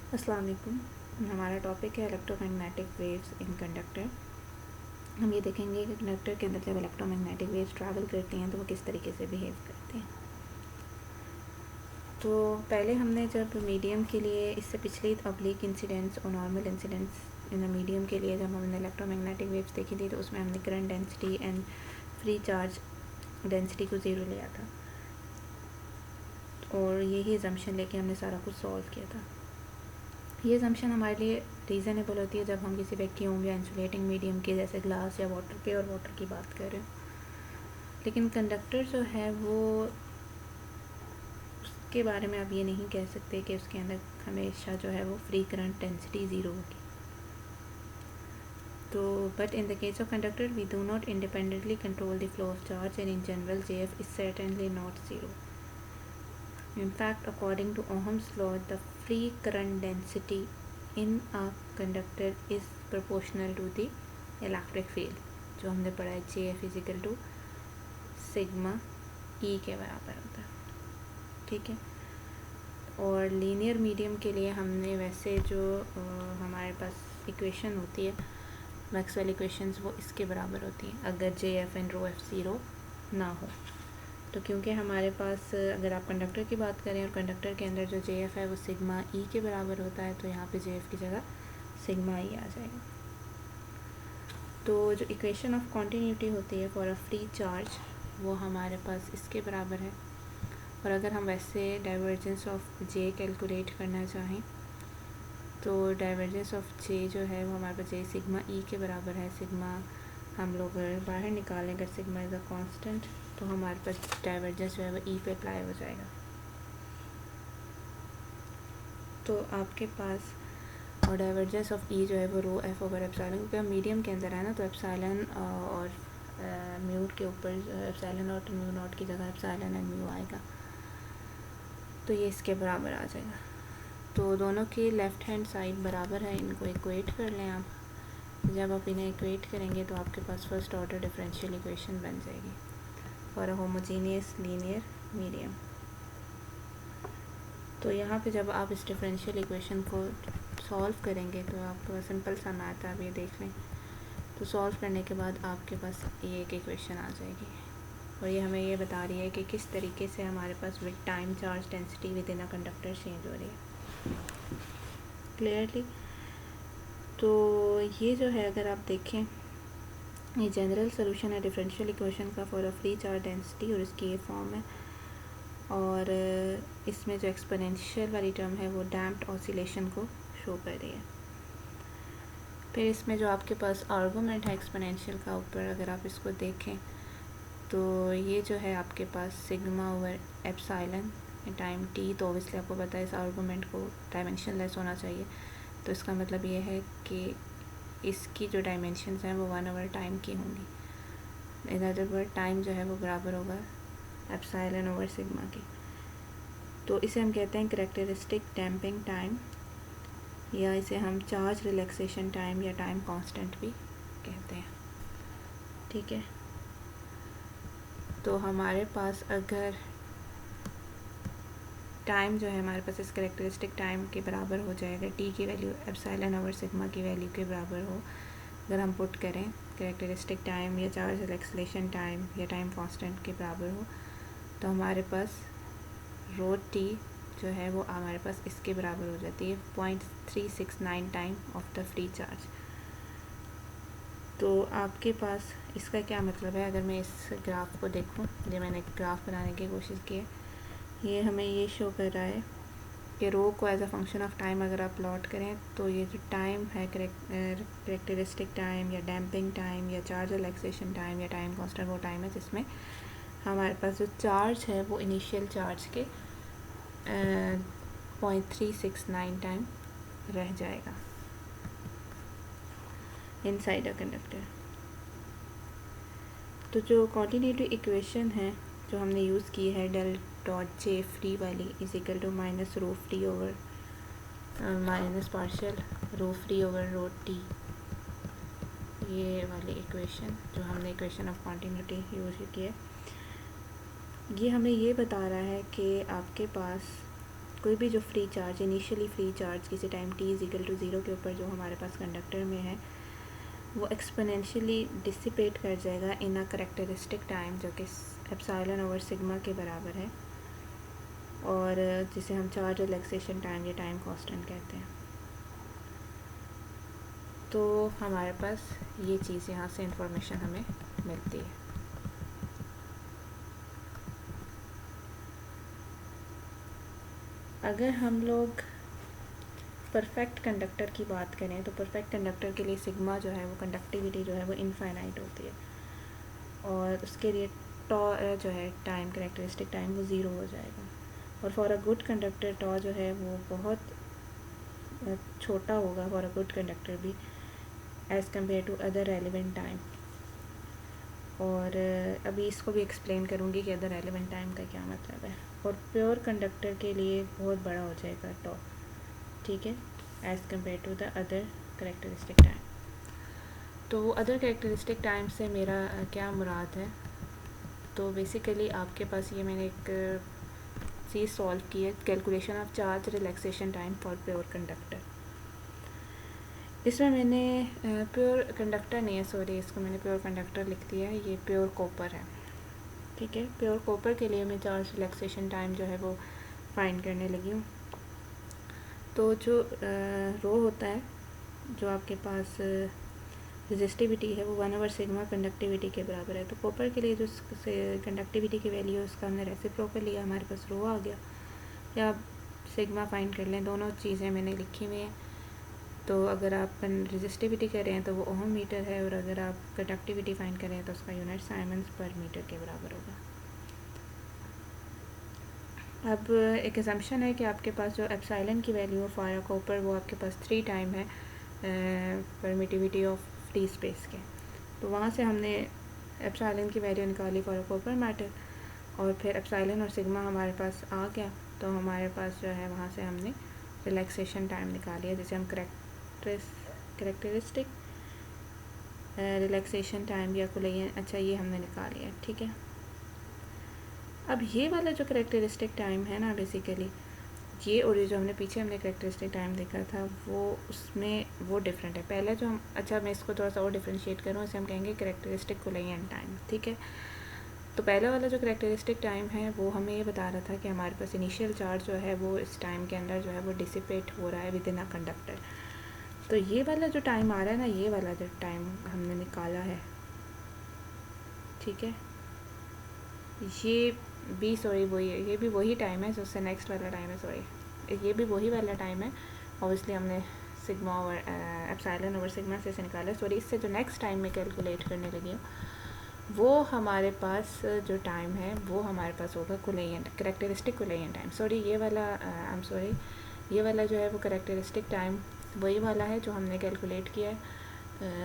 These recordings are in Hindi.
अस्सलाम वालेकुम। हमारा टॉपिक है इलेक्ट्रोमैग्नेटिक वेव्स इन कंडक्टर। हम ये देखेंगे कि कंडक्टर के अंदर जब इलेक्ट्रोमैग्नेटिक वेव्स ट्रैवल करती हैं तो वो किस तरीके से बिहेव करते हैं। तो पहले हमने जब मीडियम के लिए, इससे पिछली ऑब्लिक इंसिडेंट्स और normal incidents in the medium के लिए जब हमने इलेक्ट्रोमैग्नेटिक वेव्स देखी थी, तो उसमें हमने current density and free charge density को ज़ीरो लिया था और यही अजम्पशन लेके हमने सारा कुछ सॉल्व किया था। ये अजम्पशन हमारे लिए रीज़नेबल होती है जब हम किसी वैक्यूम या इंसुलेटिंग मीडियम के जैसे ग्लास या वाटर, प्योर वाटर की बात कर रहे हो। लेकिन कंडक्टर जो है वो, उसके बारे में आप ये नहीं कह सकते कि उसके अंदर हमेशा जो है वो फ्री करंट डेंसिटी ज़ीरो होगी। तो but in the case of conductor we do not independently control the flow of charge and in general JF is certainly not zero. In fact, according to Ohm's law, the free current density in a conductor is proportional to the electric field, जो हमने पढ़ा है JF is equal to sigma E के बराबर होता है। ठीक है। और लीनियर मीडियम के लिए हमने वैसे जो हमारे पास इक्वेशन होती है, मैक्सवेल इक्वेशंस, वो इसके बराबर होती है अगर JF एंड ρf ज़ीरो ना हो। तो क्योंकि हमारे पास, अगर आप कंडक्टर की बात करें और कंडक्टर के अंदर जो JF है वो सिग्मा E के बराबर होता है, तो यहाँ पे JF की जगह सिग्मा E आ जाएगा। तो जो इक्वेशन ऑफ कॉन्टीन्यूटी होती है फॉर अ फ्री चार्ज, वो हमारे पास इसके बराबर है। और अगर हम वैसे डाइवर्जेंस ऑफ J कैलकुलेट करना चाहें तो डाइवर्जेंस ऑफ J जो है वो हमारे पास J सिग्मा E के बराबर है। सिग्मा हम लोग बाहर निकालें, अगर सिग्मा इज़ अ कांस्टेंट, तो हमारे पास डाइवर्जेंस जो है वो E पे अप्लाई हो जाएगा। तो आपके पास, और डाइवर्जेंस ऑफ E जो है वो रो एफ ओवर एप्सिलॉन, क्योंकि हम मीडियम के अंदर है ना, तो एप्सिलॉन और म्यू के ऊपर एप्सिलॉन और म्यू नॉट की जगह एप्सिलॉन एंड म्यू आएगा, तो ये इसके बराबर आ जाएगा। तो दोनों की लेफ़्ट हैंड साइड बराबर है, इनको इक्वेट कर लें आप। जब आप इन्हें इक्वेट करेंगे तो आपके पास फर्स्ट ऑर्डर डिफरेंशियल इक्वेशन बन जाएगी for a homogeneous linear medium. तो यहाँ पे जब आप इस डिफरेंशियल इक्वेशन को सॉल्व करेंगे तो आपका सिंपल सा मैथ है, आप ये देख लें। तो सॉल्व करने के बाद आपके पास ये एक इक्वेशन आ जाएगी और ये हमें ये बता रही है कि किस तरीके से हमारे पास with time charge density within a conductor change हो रही है क्लियरली। तो ये जो है, अगर आप देखें, ये जनरल सोल्यूशन है डिफरेंशियल इक्वेशन का for a free charge density, और इसकी ये फॉर्म है। और इसमें जो एक्सपोनेंशियल वाली टर्म है वो डैम्प्ड ऑसिलेशन को शो कर रही है। फिर इसमें जो आपके पास आर्गूमेंट है एक्सपोनेंशियल का ऊपर, अगर आप इसको देखें तो ये जो है आपके पास sigma over epsilon time t, तो ऑब्वियसली आपको पता है इस आर्गूमेंट को डायमेंशन लेस होना चाहिए। तो इसका मतलब ये है कि इसकी जो डायमेंशंस हैं वो 1 ओवर टाइम की होंगी। इन अदर वर्ड, टाइम जो है वो बराबर होगा एप्सिलॉन ओवर सिग्मा की। तो इसे हम कहते हैं कैरेक्टरिस्टिक डैम्पिंग टाइम, या इसे हम चार्ज रिलैक्सेशन टाइम या टाइम कांस्टेंट भी कहते हैं। ठीक है। तो हमारे पास अगर टाइम जो है हमारे पास इस कैरेक्टरिस्टिक टाइम के बराबर हो जाएगा, टी की वैल्यू एप्सिलॉन ओवर सिग्मा की वैल्यू के बराबर हो, अगर हम पुट करें कैरेक्टरिस्टिक टाइम या चार्ज रिलैक्सेशन टाइम या टाइम कांस्टेंट के बराबर हो, तो हमारे पास रो टी जो है वो हमारे पास इसके बराबर हो जाती है 0.369 time of the free charge. तो आपके पास इसका क्या मतलब है, अगर मैं इस ग्राफ को देखूं, जो मैंने ग्राफ बनाने की कोशिश की है, ये हमें ये शो कर रहा है कि रो को as a function of time अगर आप प्लॉट करें तो ये जो टाइम है कैरेक्टरिस्टिक टाइम या डैम्पिंग टाइम या चार्ज रिलैक्सेशन टाइम या टाइम कांस्टेंट, वो टाइम है जिसमें हमारे पास जो चार्ज है वो इनिशियल चार्ज के 0.369 टाइम रह जाएगा इनसाइड अ कंडक्टर। तो जो कॉन्टिन्यूटी इक्वेशन है जो हमने यूज़ की है, डेल डॉट जे फ्री वाली is equal to minus rho free over minus partial rho free over rho t, ये वाली इक्वेशन जो हमने इक्वेशन ऑफ कॉन्टिन्यूटी यूज़ की है, ये हमें ये बता रहा है कि आपके पास कोई भी जो free charge, initially free charge किसी टाइम t = 0 के ऊपर जो हमारे पास कंडक्टर में है, वो एक्सपोनेंशियली डिसिपेट कर जाएगा इन अ करेक्टरिस्टिक टाइम, जो कि ε/σ के बराबर है, और जिसे हम चार्ज रिलैक्सेशन टाइम या टाइम कांस्टेंट कहते हैं। तो हमारे पास ये चीज़, यहाँ से इंफॉर्मेशन हमें मिलती है। अगर हम लोग परफेक्ट कंडक्टर की बात करें तो परफेक्ट कंडक्टर के लिए सिग्मा जो है वो कंडक्टिविटी जो है वो इनफाइनाइट होती है, और उसके लिए टॉ जो है टाइम करेक्टरिस्टिक टाइम वो 0 हो जाएगा। और for a good conductor tau जो है वो बहुत छोटा होगा फॉर अ गुड कंडक्टर भी, as compare to other relevant time. और अभी इसको भी एक्सप्लेन करूँगी कि अदर रेलिवेंट टाइम का क्या मतलब है। और प्योर कंडक्टर के लिए बहुत बड़ा हो जाएगा टॉ, ठीक है, as compare to the other characteristic time. तो अदर करेक्टरिस्टिक टाइम से मेरा क्या मुराद है, तो बेसिकली आपके पास ये मैंने एक चीज़ सॉल्व की है, calculation of charge relaxation time for pure conductor. इसमें मैंने प्योर कंडक्टर नहीं है, सॉरी, इसको मैंने प्योर कंडक्टर लिख दिया है, ये प्योर कॉपर है, ठीक है। प्योर कॉपर के लिए मैं चार्ज रिलैक्सेशन टाइम जो है वो फाइंड करने लगी हूँ। तो जो रो होता है, जो आपके पास रेजिस्टिविटी है, वो 1/σ कंडक्टिविटी के बराबर है। तो कॉपर के लिए जो कंडक्टिविटी की वैल्यू है उसका हमने रेसिप्रोकल लिया, हमारे पास रो आ गया, या आप सिग्मा फाइंड कर लें, दोनों चीज़ें मैंने लिखी हुई हैं। तो अगर आप रेजिस्टिविटी कर रहे हैं तो वो ओम मीटर है, और अगर आप कंडक्टिविटी फाइंड कर रहे हैं तो उसका यूनिट साइमन्स पर मीटर के बराबर होगा। अब एक असम्पशन है कि आपके पास जो एप्सिलॉन की वैल्यू है फॉर कॉपर, वो आपके पास 3 टाइम है परमिटिविटी ऑफ फ्री स्पेस के। तो वहाँ से हमने एप्सिलॉन की वैल्यू निकाली फॉर कॉपर मैटर, और फिर एप्सिलॉन और सिग्मा हमारे पास आ गया। तो हमारे पास जो है वहाँ से हमने रिलैक्सेशन टाइम निकाली है, जिसे हम करेक्टरिस्टिक रिलैक्सेशन टाइम या कुलेयन, अच्छा, ये हमने निकाल लिया, ठीक है। अब ये वाला जो करेक्टरिस्टिक टाइम है ना, बेसिकली ये, और ये जो हमने पीछे हमने करेक्टरिस्टिक टाइम देखा था वो, उसमें वो डिफरेंट है। पहले जो हम, अच्छा मैं इसको थोड़ा सा और डिफ्रेंशिएट करूँ, इसे हम कहेंगे करेक्टरिस्टिक कुलेयन टाइम, ठीक है। तो पहले वाला जो करेक्टरिस्टिक टाइम है वो हमें ये बता रहा था कि हमारे पास इनिशियल चार्ज जो है वो इस टाइम के अंदर जो है वो डिसिपेट हो रहा है विद इन अ कंडक्टर। तो ये वाला जो टाइम आ रहा है ना, ये वाला जो टाइम हमने निकाला है, ठीक है, ये भी, सॉरी, वही है, ये भी वही टाइम है जो उससे नेक्स्ट वाला टाइम है, सॉरी, ये भी वही वाला टाइम है। ऑब्वियसली हमने सिग्मा और एप्सिलॉन ओवर सिग्मा से निकाला, सॉरी, इससे जो नेक्स्ट टाइम में कैलकुलेट करने लगी हूँ, वो हमारे पास जो टाइम है वो हमारे पास होगा कुलेयन, करेक्टरिस्टिक कुलेयन टाइम। सॉरी, ये वाला आई एम सॉरी, ये वाला जो है वो करेक्टरिस्टिक टाइम वही वाला है जो हमने कैलकुलेट किया है।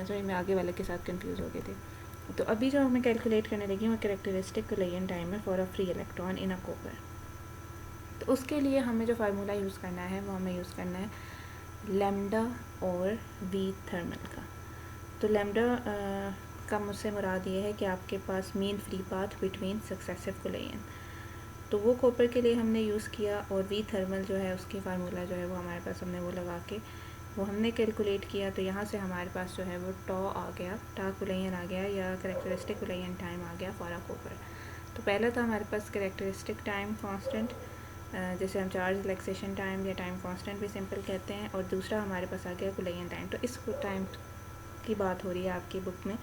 सॉरी, मैं आगे वाले के साथ कंफ्यूज हो गई थी। तो अभी जो मैं कैलकुलेट करने लगी हूँ करेक्टरिस्टिक कुलेयन टाइम है for a free electron in a copper. तो उसके लिए हमें जो फार्मूला यूज़ करना है वो हमें यूज़ करना है लैम्डा और वी थर्मल का। तो लैम्डा का मुझसे मुराद ये है कि आपके पास mean free path between successive collision, तो वो कॉपर के लिए हमने यूज़ किया। और वी थर्मल जो है उसकी फार्मूला जो है वो हमारे पास, हमने वो लगा के वो हमने कैलकुलेट किया। तो यहाँ से हमारे पास जो है वो टॉ आ गया, टा कुलेयन आ गया, या करेक्टरिस्टिक कुलेयन टाइम आ गया फॉर अ कॉपर। तो पहला था हमारे पास करेक्टरिस्टिक टाइम कांस्टेंट, जिसे हम चार्ज रिलैक्सेशन टाइम या टाइम कांस्टेंट भी सिंपल कहते हैं, और दूसरा हमारे पास आ गया कुलेयन टाइम। तो इस टाइम की बात हो रही है आपकी बुक में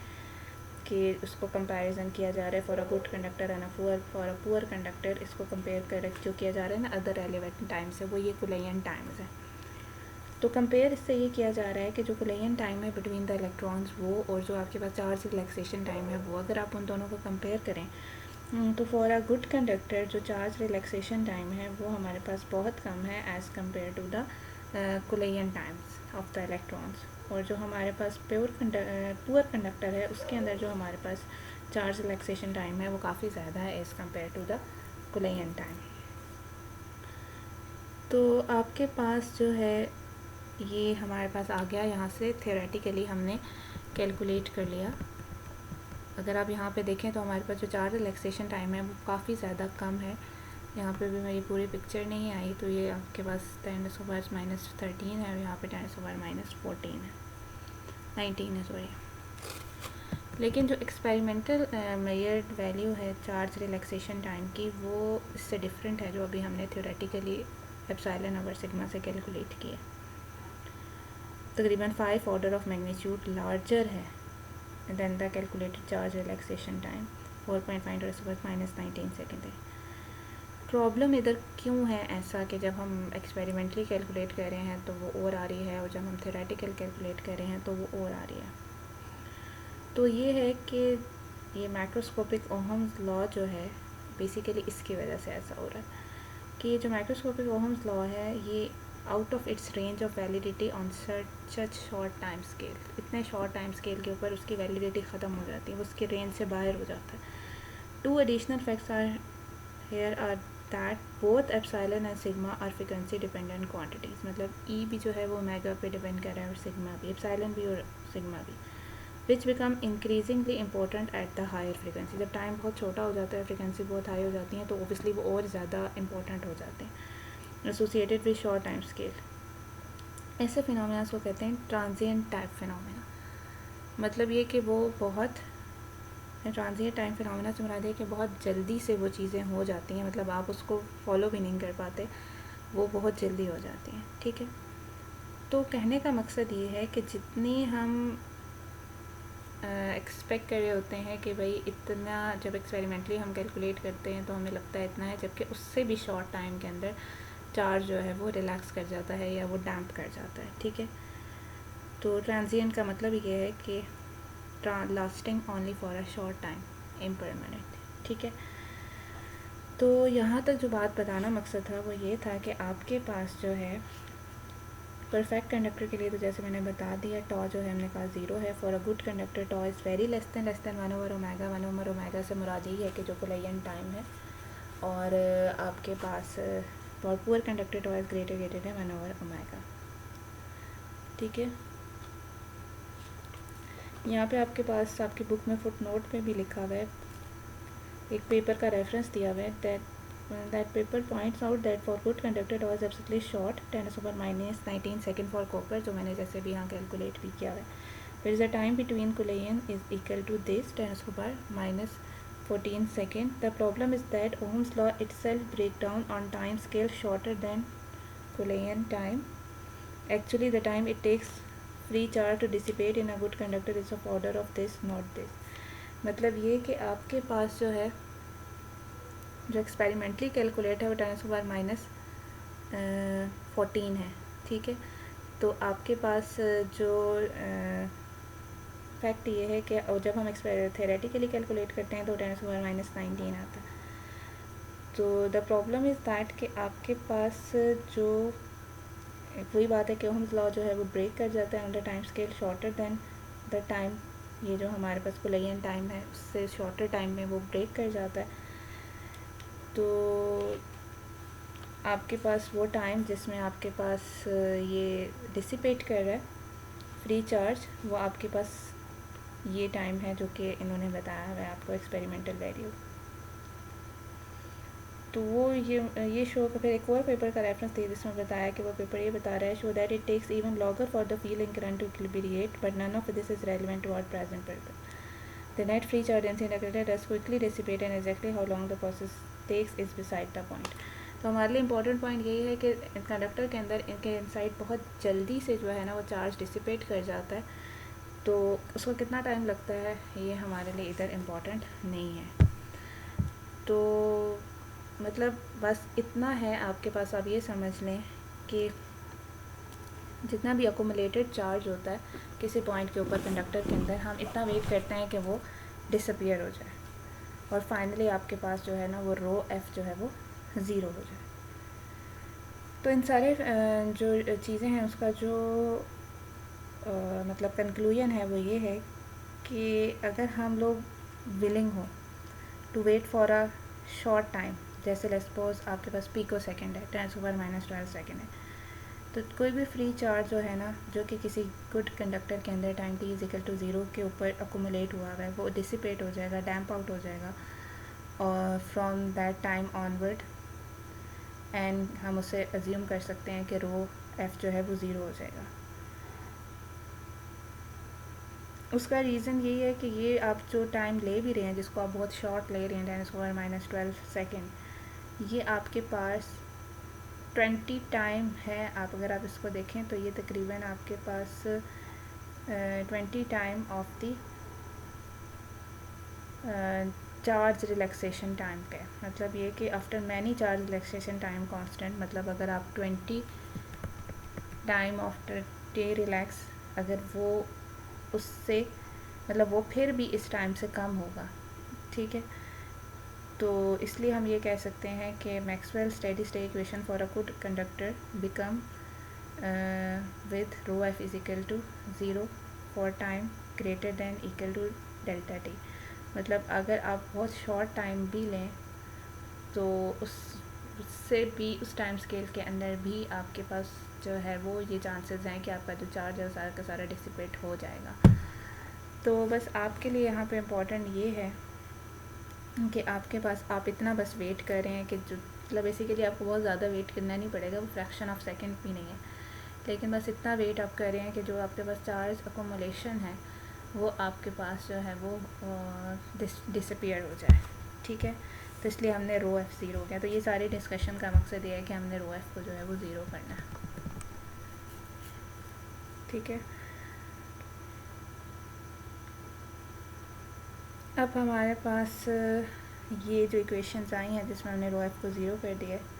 कि उसको कंपैरिजन किया जा रहा है for a good conductor and for a poor conductor, इसको कंपेयर कर जो किया जा रहा है ना अदर रेलेवेंट टाइम से, वो ये कुलेयन टाइम्स है। तो कंपेयर इससे ये किया जा रहा है कि जो कुलेयन टाइम है बिटवीन द इलेक्ट्रॉन्स वो, और जो आपके पास चार्ज रिलैक्सेशन टाइम है वो, अगर आप उन दोनों को कंपेयर करें तो फॉर अ गुड कंडक्टर जो चार्ज रिलैक्सेशन टाइम है वो हमारे पास बहुत कम है as compare to the collision times of the electrons. और जो हमारे पास पुअर कंडक्टर है उसके अंदर जो हमारे पास चार्ज रिलैक्सेशन टाइम है वो काफ़ी ज़्यादा है as compare to the collision time. तो आपके पास जो है ये हमारे पास आ गया, यहाँ से थियोरेटिकली हमने कैलकुलेट कर लिया। अगर आप यहाँ पे देखें तो हमारे पास जो चार्ज रिलैक्सेशन टाइम है वो काफ़ी ज़्यादा कम है यहाँ पे भी मेरी पूरी पिक्चर नहीं आई, तो ये आपके पास 10⁻⁻13 है और यहाँ पे 10⁻⁻14 है, 19 है सॉरी। लेकिन जो एक्सपेरिमेंटल मेजर्ड वैल्यू है चार्ज रिलैक्सेशन टाइम की, वो इससे डिफरेंट है जो अभी हमने थ्योरेटिकली एप्सिलॉन ओवर सिग्मा से कैलकुलेट किया। तकरीबन 5 ऑर्डर ऑफ मैग्नीट्यूड लार्जर है than the calculated charge relaxation time 4.5 -19 second है। प्रॉब्लम इधर क्यों है ऐसा कि जब हम एक्सपेरिमेंटली कैलकुलेट कर रहे हैं तो वो और आ रही है, और जब हम थ्योरेटिकल कैलकुलेट कर रहे हैं तो वो और आ रही है। तो ये है कि ये मैक्रोस्कोपिक ओहम्स लॉ जो है बेसिकली इसकी वजह से ऐसा हो रहा है कि जो मैक्रोस्कोपिक ओहम्स लॉ है ये out of its range of validity on such short time scale, इतने शॉर्ट टाइम स्केल के ऊपर उसकी वैलिडिटी ख़त्म हो जाती है, वो उसके रेंज से बाहर हो जाता है। 2 additional facts are here are that both epsilon and sigma are frequency dependent quantities. मतलब ई भी जो है वो ओमेगा पे डिपेंड कर रहा है और सिग्मा भी, एप्सिलॉन भी और सिग्मा भी, which become increasingly important at the higher frequency. जब टाइम बहुत छोटा हो जाता है, फ्रीक्वेंसी बहुत हाई हो जाती है, तो ओबियसली वो और ज़्यादा इंपॉर्टेंट हो जाते हैं associated with short time scale. ऐसे फिनोमेना को कहते हैं ट्रांजिएंट टाइप फिनोमेना। मतलब ये कि वो बहुत ट्रांजिएंट टाइम फिनोमेना से मुराद है कि बहुत जल्दी से वो चीज़ें हो जाती हैं, मतलब आप उसको फॉलो भी नहीं कर पाते, वो बहुत जल्दी हो जाती हैं। ठीक है, तो कहने का मकसद ये है कि जितनी हम एक्सपेक्ट कर रहे होते हैं कि भाई इतना, जब एक्सपेरिमेंटली हम कैलकुलेट करते हैं तो हमें लगता है इतना है, जबकि उससे भी शॉर्ट टाइम के अंदर चार्ज जो है वो रिलैक्स कर जाता है या वो डैम्प कर जाता है। ठीक है, तो ट्रांजिएंट का मतलब ये है कि lasting only for a short time impermanent. ठीक है, तो यहाँ तक जो बात बताना मकसद था वो ये था कि आपके पास जो है परफेक्ट कंडक्टर के लिए, तो जैसे मैंने बता दिया टॉ जो है हमने कहा 0 है। For a good conductor tau is very less than 1 over omega. 1 over omega से मुराद ये है कि जो कोलिजन टाइम है, और आपके पास for poor conductor tau is greater है 1 ओवर ओमेगा। ठीक है, यहाँ पे आपके पास आपकी बुक में फुट नोट में भी लिखा हुआ है, एक पेपर का रेफरेंस दिया हुआ है, that paper points out that for good conductor tau is absolutely short 10⁻⁻19 second for copper, जो मैंने जैसे भी यहाँ कैलकुलेट भी किया है। There is a time between collision is equal to this 10⁻⁻14 second. The problem is that Ohm's law itself breaks down on time scale shorter than collision time. Actually the time it takes free charge to dissipate in a good conductor is of order of this, not this. मतलब ये कि आपके पास जो है जो एक्सपेरिमेंटली कैलकुलेट है वो 10⁻⁻14 है। ठीक है, तो आपके पास जो फैक्ट ये है कि जब हम थेरेटिकली कैलकुलेट करते हैं तो 10⁻⁻19 आता है। तो द प्रॉब्लम इज़ दैट कि आपके पास जो वही बात है कि ओहम्स लॉ जो है वो ब्रेक कर जाता है under time scale shorter than the time, ये जो हमारे पास कोलिजन टाइम है उससे शॉर्टर टाइम में वो ब्रेक कर जाता है। तो आपके पास वो टाइम जिसमें आपके पास ये डिसिपेट कर रहा है फ्री चार्ज, वो आपके पास ये टाइम है जो कि इन्होंने बताया है आपको एक्सपेरिमेंटल वैल्यू। तो वो ये शो का फिर एक और पेपर का रेफरेंस दिया जिसमें बताया कि वो पेपर ये बता रहा है show that it takes even longer for the field in current to equilibrate but none of this is relevant to our present purpose. The net free charge density integrator does quickly dissipate and exactly how long the process takes is beside the point. तो हमारे लिए इम्पोर्टेंट पॉइंट यही है कि कंडक्टर के अंदर इनके इनसाइड बहुत जल्दी से जो है ना वो चार्ज डिसिपेट कर जाता है, तो उसको कितना टाइम लगता है ये हमारे लिए इधर इम्पोर्टेंट नहीं है। तो मतलब बस इतना है आपके पास, आप ये समझ लें कि जितना भी अकोमुलेटेड चार्ज होता है किसी पॉइंट के ऊपर कंडक्टर के अंदर, हम इतना वेट करते हैं कि वो डिसअपियर हो जाए और फाइनली आपके पास जो है ना वो रो एफ़ जो है वो ज़ीरो हो जाए। तो इन सारे जो चीज़ें हैं उसका जो मतलब कंक्लूजन है वो ये है कि अगर हम लोग विलिंग हो to wait for a short time, जैसे लेट्स सपोज आपके पास पिको सेकेंड है 10⁻⁻12 सेकेंड है, तो कोई भी फ्री चार्ज जो है ना जो कि किसी गुड कंडक्टर के अंदर टाइम t इक्वल टू 0 के ऊपर अकोमुलेट हुआ है वो डिसिपेट हो जाएगा, डैम्प आउट हो जाएगा, और from that time onward and हम उसे अज्यूम कर सकते हैं कि रो एफ जो है वो ज़ीरो हो जाएगा। उसका रीज़न यही है कि ये आप जो टाइम ले भी रहे हैं, जिसको आप बहुत शॉर्ट ले रहे हैं 10⁻⁻12 सेकेंड, ये आपके पास 20 टाइम है। आप अगर आप इसको देखें तो ये तकरीबन आपके पास 20 time of the charge relaxation time पे। मतलब ये कि after many charge relaxation time constant, मतलब अगर आप 20 टाइम आफ्टर डे रिलैक्स, अगर वो उससे मतलब वो फिर भी इस टाइम से कम होगा, ठीक है। तो इसलिए हम ये कह सकते हैं कि Maxwell steady state equation for a good conductor become with rho f is equal to 0 for time greater than equal to delta t। मतलब अगर आप बहुत शॉर्ट टाइम भी लें तो उससे भी उस टाइम स्केल के अंदर भी आपके पास जो है वो ये चांसेस हैं कि आपका जो चार्ज है सारा का सारा डिसिपेट हो जाएगा। तो बस आपके लिए यहाँ पे इम्पोर्टेंट ये है कि आपके पास आप इतना बस वेट कर रहे हैं कि जो मतलब बेसिकली आपको बहुत ज़्यादा वेट करना नहीं पड़ेगा, वो फ्रैक्शन ऑफ सेकंड भी नहीं है, लेकिन बस इतना वेट आप कर रहे हैं कि जो आपके पास चार्ज अकोमोलेशन है वो आपके पास जो है वो डिसअपीयर हो जाए, ठीक है। तो इसलिए हमने रो एफ ज़ीरो हो गया। तो ये सारे डिस्कशन का मकसद ये है कि हमने रो एफ को जो है वो ज़ीरो करना है, ठीक है। अब हमारे पास ये जो इक्वेशंस आई हैं जिसमें हमने रो एफ को ज़ीरो कर दिया है,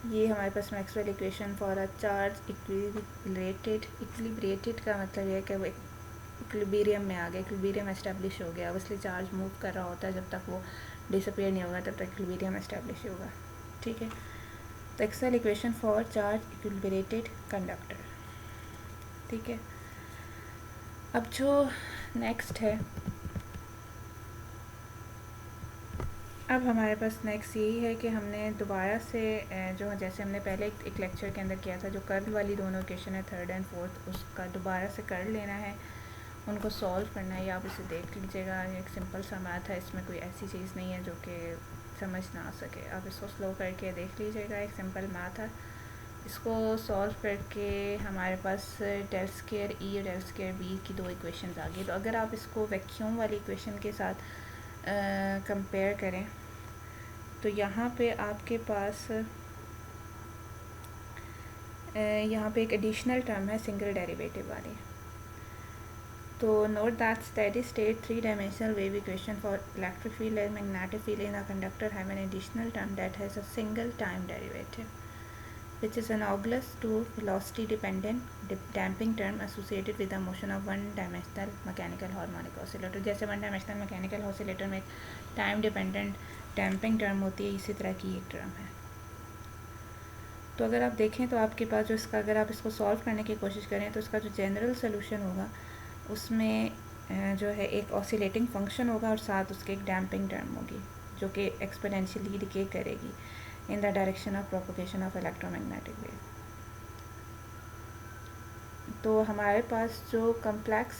ये हमारे पास Maxwell equation for a charge equilibrated का मतलब ये है कि वो इक्विलिब्रियम में आ गया, इक्विलिब्रियम एस्टेब्लिश हो गया। इसलिए चार्ज मूव कर रहा होता है, जब तक वो डिसअपीयर नहीं होगा तब तक इक्विलिब्रियम एस्टेब्लिश होगा, ठीक है। तो एक्सेल equation for charge equilibrated conductor, ठीक है। अब जो नेक्स्ट है, अब हमारे पास नेक्स्ट यही है कि हमने दोबारा से जो जैसे हमने पहले एक लेक्चर के अंदर किया था, जो कर्ल वाली दोनों इक्वेशन है थर्ड एंड फोर्थ, उसका दोबारा से कर्ल लेना है, उनको सॉल्व करना है। या आप इसे देख लीजिएगा, एक सिंपल सा मैथ है, इसमें कोई ऐसी चीज़ नहीं है जो कि समझ ना आ सके। आप इसको स्लो करके देख लीजिएगा, एक सिंपल मैथ है। इसको सॉल्व करके हमारे पास डेल स्क्वायर ई और डेल स्क्वायर बी की दो इक्वेशंस आ गई। तो अगर आप इसको वैक्यूम वाली इक्वेशन के साथ कंपेयर करें तो यहाँ पे आपके पास यहाँ पे एक एडिशनल टर्म है सिंगल डेरिवेटिव वाली। तो note that steady state 3-dimensional wave equation for electric field and magnetic field in a conductor have an additional term that has a single time derivative, which is analogous to velocity dependent damping term associated with the motion of one-dimensional mechanical harmonic oscillator। जैसे वन डायमेंशनल मैकेनिकल ऑसिलेटर में टाइम डिपेंडेंट डैम्पिंग टर्म होती है, इसी तरह की एक टर्म है। तो अगर आप देखें तो आपके पास जो इसका, अगर आप इसको सॉल्व करने की कोशिश करें तो इसका जो जनरल सोल्यूशन होगा उसमें जो है एक ऑसिलेटिंग फंक्शन होगा और साथ उसके एक डैम्पिंग टर्म होगी जो कि एक्सपोनेंशियली डिके करेगी in the direction of propagation of electromagnetic wave. तो हमारे पास जो complex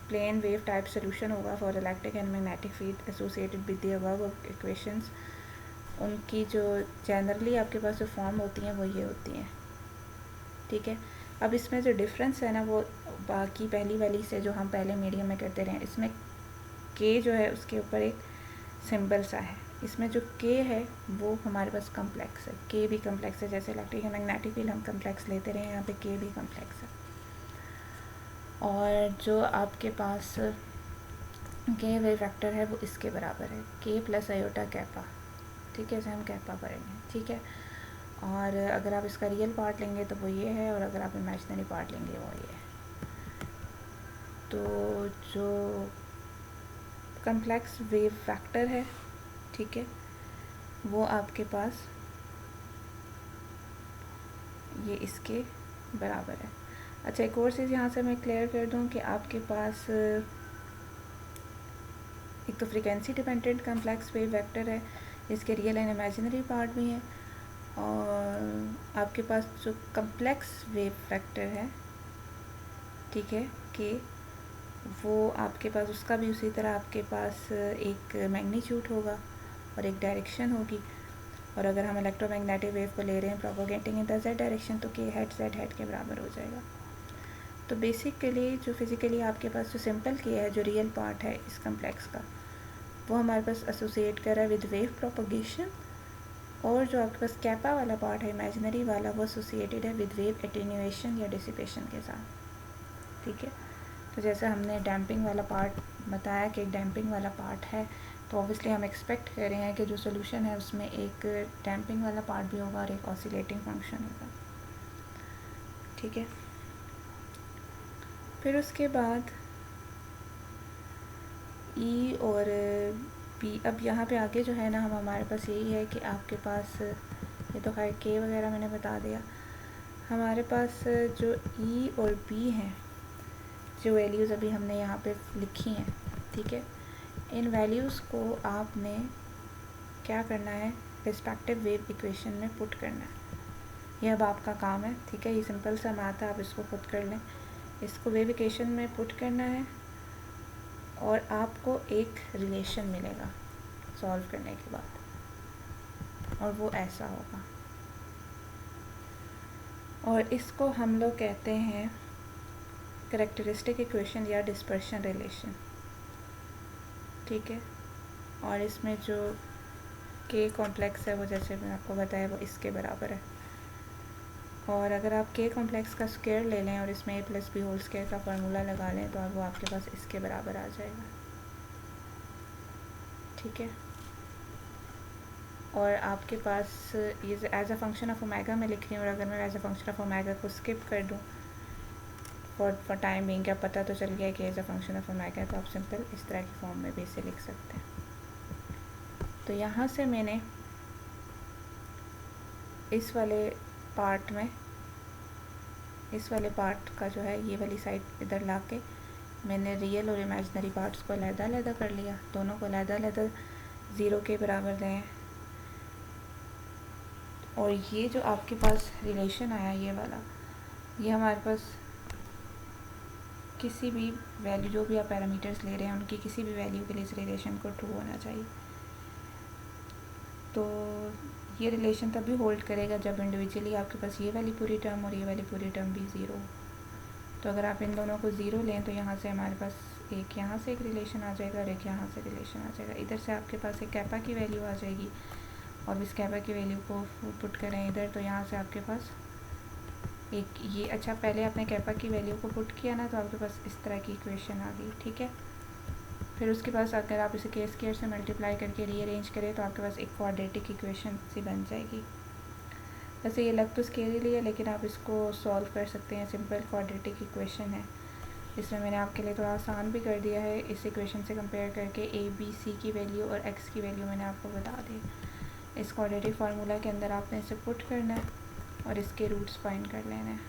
plane wave type solution होगा for electric and magnetic field associated with the above equations, उनकी जो जनरली आपके पास जो फॉर्म होती हैं वो ये होती हैं, ठीक है। अब इसमें जो डिफरेंस है ना वो बाकी पहली वाली से जो हम पहले मीडियम में करते रहे, इसमें के जो है उसके ऊपर एक सिंबल सा है, इसमें जो के है वो हमारे पास कम्प्लेक्स है, के भी कम्प्लेक्स है। जैसे इलेक्ट्रिक एंड मैग्नेटिक फील्ड हम कम्प्लेक्स लेते रहे, यहाँ पे के भी कम्प्लेक्स है। और जो आपके पास के वेव वेक्टर है वो इसके बराबर है, के प्लस आयोटा कैपा, ठीक है, इसे हम कैपा करेंगे, ठीक है। और अगर आप इसका रियल पार्ट लेंगे तो वो ये है, और अगर आप इमेजिनरी पार्ट लेंगे वो ये है। तो जो कम्प्लेक्स वेव फैक्टर है, ठीक है, वो आपके पास ये इसके बराबर है। अच्छा, एक और चीज़ यहाँ से मैं क्लियर कर दूँ कि आपके पास एक तो frequency dependent complex wave vector है, इसके रियल एंड इमेजिनरी पार्ट भी हैं, और आपके पास जो कम्प्लेक्स वेव वेक्टर है, ठीक है, के, वो आपके पास उसका भी उसी तरह आपके पास एक मैग्नीट्यूड होगा और एक डायरेक्शन होगी। और अगर हम इलेक्ट्रोमैग्नेटिक वेव को ले रहे हैं propagating in the Z direction, तो के हेड जेड हेड के बराबर हो जाएगा। तो बेसिकली जो फिज़िकली आपके पास जो सिंपल के है, जो रियल पार्ट है इस कम्प्लेक्स का, वो हमारे पास एसोसिएट कर रहा है विद वेव प्रोपोगेशन, और जो आपके पास कैपा वाला पार्ट है इमेजिनरी वाला, वो एसोसिएटेड है विद वेव एटेन्यूएशन या डिसिपेशन के साथ। ठीक है, तो जैसे हमने डैम्पिंग वाला पार्ट बताया कि एक डैम्पिंग वाला पार्ट है, तो ऑब्वियसली हम एक्सपेक्ट कर रहे हैं कि जो सोल्यूशन है उसमें एक डैम्पिंग वाला पार्ट भी होगा और एक ऑसिलेटिंग फंक्शन होगा। ठीक है, फिर उसके बाद ई और बी। अब यहाँ पे आगे जो है ना, हमारे पास यही है कि आपके पास, ये तो खैर के वगैरह मैंने बता दिया, हमारे पास जो ई और बी हैं, जो वैल्यूज़ अभी हमने यहाँ पे लिखी हैं, ठीक है, इन वैल्यूज़ को आपने क्या करना है, रिस्पेक्टिव वेव इक्वेशन में पुट करना है। यह अब आपका काम है। ठीक है, ये सिंपल सा मैथ है, आप इसको खुद कर लें। इसको वेव इक्वेशन में पुट करना है और आपको एक रिलेशन मिलेगा सॉल्व करने के बाद, और वो ऐसा होगा, और इसको हम लोग कहते हैं कैरेक्टरिस्टिक इक्वेशन या डिस्पर्शन रिलेशन। ठीक है, और इसमें जो के कॉम्प्लेक्स है वो, जैसे मैंने आपको बताया, वो इसके बराबर है। और अगर आप के कॉम्प्लेक्स का स्क्वायर ले लें और इसमें ए प्लस बी होल स्क्वायर का फार्मूला लगा लें, तो वो आपके पास इसके बराबर आ जाएगा। ठीक है, और आपके पास ये as a function of omega में लिख रही हूँ, और अगर मैं as a function of omega को स्किप कर दूँ फॉर टाइम बिंग, क्या पता तो चल गया कि as a function of omega, तो आप सिंपल इस तरह की फॉर्म में भी इसे लिख सकते हैं। तो यहाँ से मैंने इस वाले पार्ट में, इस वाले पार्ट का जो है ये वाली साइड इधर ला के मैंने रियल और इमेजिनरी पार्ट्स को अलग-अलग कर लिया, दोनों को अलग-अलग 0 के बराबर दें। और ये जो आपके पास रिलेशन आया ये वाला, ये हमारे पास किसी भी वैल्यू, जो भी आप पैरामीटर्स ले रहे हैं उनकी किसी भी वैल्यू के लिए इस रिलेशन को ट्रू होना चाहिए। तो ये रिलेशन तभी होल्ड करेगा जब इंडिविजुअली आपके पास ये वाली पूरी टर्म और ये वाली पूरी टर्म भी ज़ीरो हो। तो अगर आप इन दोनों को ज़ीरो लें तो यहाँ से हमारे पास एक यहाँ से एक रिलेशन आ जाएगा और एक यहाँ से रिलेशन आ जाएगा। इधर से आपके पास एक कैपा की वैल्यू आ जाएगी, और इस कैपा की वैल्यू को पुट करें इधर, तो यहाँ से आपके पास एक ये, अच्छा पहले आपने कैपा की वैल्यू को पुट किया ना, तो आपके पास इस तरह की इक्वेशन आ गई। ठीक है, फिर उसके पास अगर आप इसे के स्क्वायर से मल्टीप्लाई करके रीअरेंज करें तो आपके पास एक क्वाड्रेटिक इक्वेशन सी बन जाएगी। वैसे ये लग तो स्केली है, लेकिन आप इसको सॉल्व कर सकते हैं, सिंपल क्वाड्रेटिक इक्वेशन है। इसमें मैंने आपके लिए थोड़ा आसान भी कर दिया है, इस इक्वेशन से कंपेयर करके ए बी सी की वैल्यू और एक्स की वैल्यू मैंने आपको बता दी। इस क्वाड्रेटिक फार्मूला के अंदर आपने इसे पुट करना है और इसके रूट्स फाइंड कर लेने हैं।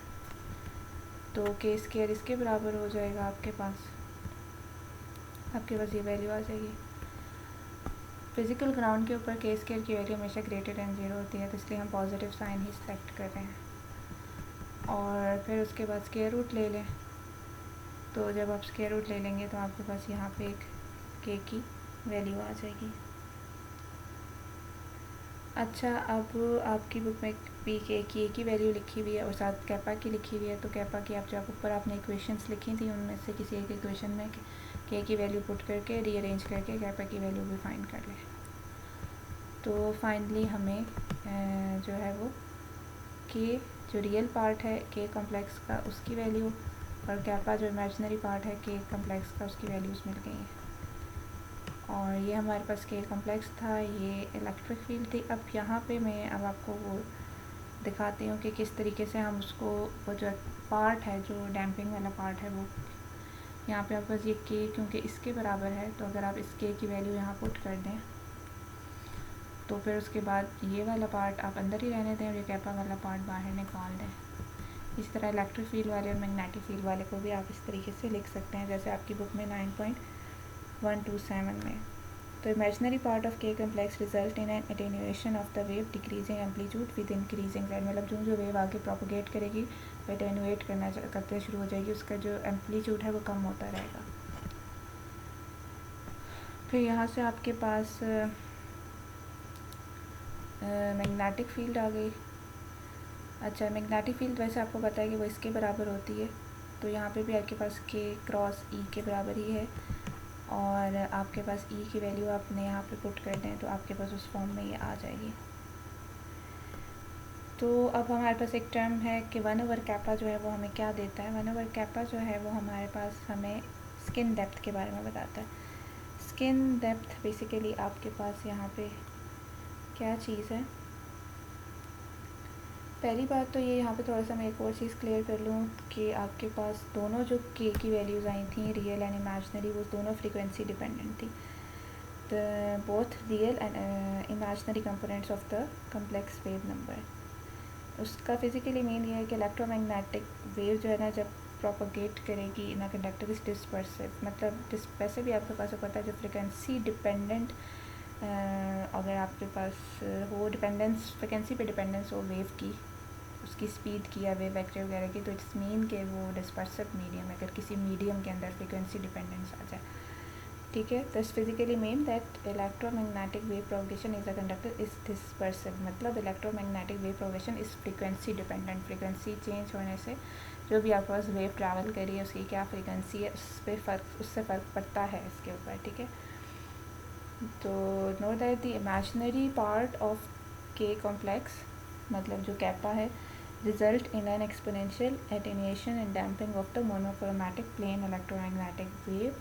तो के स्क्वायर इसके बराबर हो जाएगा, आपके पास ये वैल्यू आ जाएगी। फिजिकल ग्राउंड के ऊपर के स्क्वायर की वैल्यू हमेशा ग्रेटर दैन 0 होती है, तो इसलिए हम पॉजिटिव साइन ही सेलेक्ट कर रहे हैं। और फिर उसके बाद स्क्वायर रूट ले लें, तो जब आप स्क्वायर रूट ले लेंगे तो आपके पास यहाँ पे एक के की वैल्यू आ जाएगी। अच्छा, अब आपकी बुक में भी के की वैल्यू लिखी हुई है और साथ कैपा की लिखी हुई है, तो कैपा की आप जब ऊपर आपने इक्वेशंस लिखी थी उनमें से किसी एक इक्वेशन में के की वैल्यू पुट करके रीअरेंज करके कैपा की वैल्यू भी फाइंड कर लें। तो फाइनली हमें जो है वो के जो रियल पार्ट है के कॉम्प्लेक्स का, उसकी वैल्यू, और कैपा जो इमेजिनरी पार्ट है के कॉम्प्लेक्स का, उसकी वैल्यूज़ मिल गई हैं। और ये हमारे पास के कॉम्प्लेक्स था, ये इलेक्ट्रिक फील्ड थी। अब यहाँ पे मैं अब आपको वो दिखाती हूँ कि किस तरीके से हम उसको, वो जो पार्ट है जो डैम्पिंग वाला पार्ट है, वो यहाँ पे आपके पास ये के क्योंकि इसके बराबर है, तो अगर आप इस के की वैल्यू यहाँ पुट कर दें तो फिर उसके बाद ये वाला पार्ट आप अंदर ही रहने दें और ये कैपा वाला पार्ट बाहर निकाल दें। इस तरह इलेक्ट्रिक फील्ड वाले और मैग्नेटिक फील्ड वाले को भी आप इस तरीके से लिख सकते हैं, जैसे आपकी बुक में 9.127 में। तो इमेजिनरी पार्ट ऑफ के complex result in an attenuation of the wave decreasing amplitude with increasing rate, मतलब जो वेव आगे प्रोपोगेट करेगी वो एटेन्यूएट करते शुरू हो जाएगी, उसका जो एम्पलीट्यूड है वो कम होता रहेगा। फिर यहाँ से आपके पास मैग्नेटिक फील्ड आ गई। अच्छा, मैग्नेटिक फील्ड वैसे आपको पता है कि वो इसके बराबर होती है, तो यहाँ पे भी आपके पास के क्रॉस ई के बराबर ही है, और आपके पास ई की वैल्यू आपने यहाँ पे पुट कर दें तो आपके पास उस फॉर्म में ये आ जाएगी। तो अब हमारे पास एक टर्म है कि 1/कैपा जो है वो हमें क्या देता है। 1/कैपा जो है वो हमारे पास हमें स्किन डेप्थ के बारे में बताता है। स्किन डेप्थ बेसिकली आपके पास यहाँ पे क्या चीज़ है। पहली बात तो ये यहाँ पे थोड़ा सा मैं एक और चीज़ क्लियर कर लूँ कि आपके पास दोनों जो के की वैल्यूज़ आई थी, रियल एंड इमेजिनरी, वो दोनों फ्रीक्वेंसी डिपेंडेंट थी। The both real and imaginary components of the complex wave number. उसका फिज़िकली मीन ये है कि इलेक्ट्रोमैग्नेटिक वेव जो है ना, जब प्रोपोगेट करेगी इन अ कंडक्टर इज डिस्पर्सिव, मतलब वैसे भी आपके पास पता है जो फ्रिक्वेंसी डिपेंडेंट अगर आपके पास हो डिपेंडेंस, फ्रिक्वेंसी पे डिपेंडेंस हो वेव की, उसकी स्पीड की या वेव वेक्टर वगैरह की, तो इट्स मीन के वो डिस्पर्सिव मीडियम है, अगर किसी मीडियम के अंदर फ्रिक्वेंसी डिपेंडेंस आ जाए। ठीक है, this physically mean that electromagnetic wave propagation is a conductor is dispersive, मतलब electromagnetic wave propagation is frequency dependent. Frequency change होने से जो भी आपके पास वेव ट्रैवल करी है उसकी क्या फ्रीक्वेंसी है, उससे फ़र्क पड़ता है इसके ऊपर। ठीक है, तो know that the imaginary part of के कॉम्प्लेक्स, मतलब जो कैपा है, result in an exponential attenuation and damping of the monochromatic plane electromagnetic wave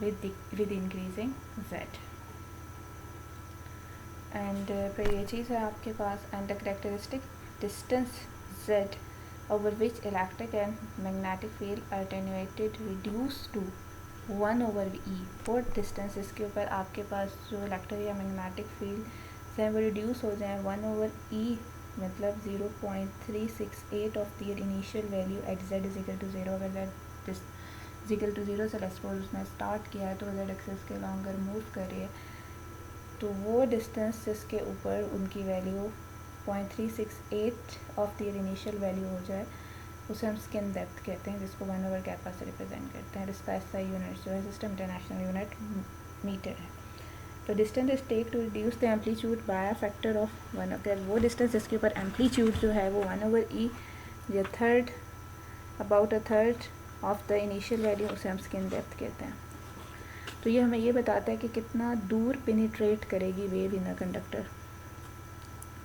with increasing z। and फिर ये चीज़ है आपके पास, and the characteristic distance z over which electric and magnetic field attenuated reduced to 1/e। और डिस्टेंस इसके ऊपर आपके पास जो इलेक्ट्रिक या मैग्नेटिक फील्ड हैं वो रिड्यूस हो जाएँ 1/e, मतलब 0.368 of their initial value at z is equal to 0। अगर z इज इक्वल टू 0 से लेट्सपोज उसने स्टार्ट किया है तो z एक्सिस के लॉन्गर मूव कर रही है, तो वो डिस्टेंस जिसके ऊपर उनकी value 0.368 of their initial value हो जाए उसे हम स्किन डेप्थ कहते हैं, जिसको 1/कैपा से रिप्रेजेंट करते हैं। इसका ऐसा यूनिट जो है सिस्टम इंटरनेशनल यूनिट मीटर है। तो distance is take to reduce the amplitude by a factor of 1। अगर वो डिस्टेंस जिसके ऊपर एम्पलीट्यूड जो है वो 1/e या third, about a third of the initial value, उसे हम स्किन डेप्थ कहते हैं। तो ये हमें ये बताता है कि कितना दूर पेनिट्रेट करेगी wave in a conductor.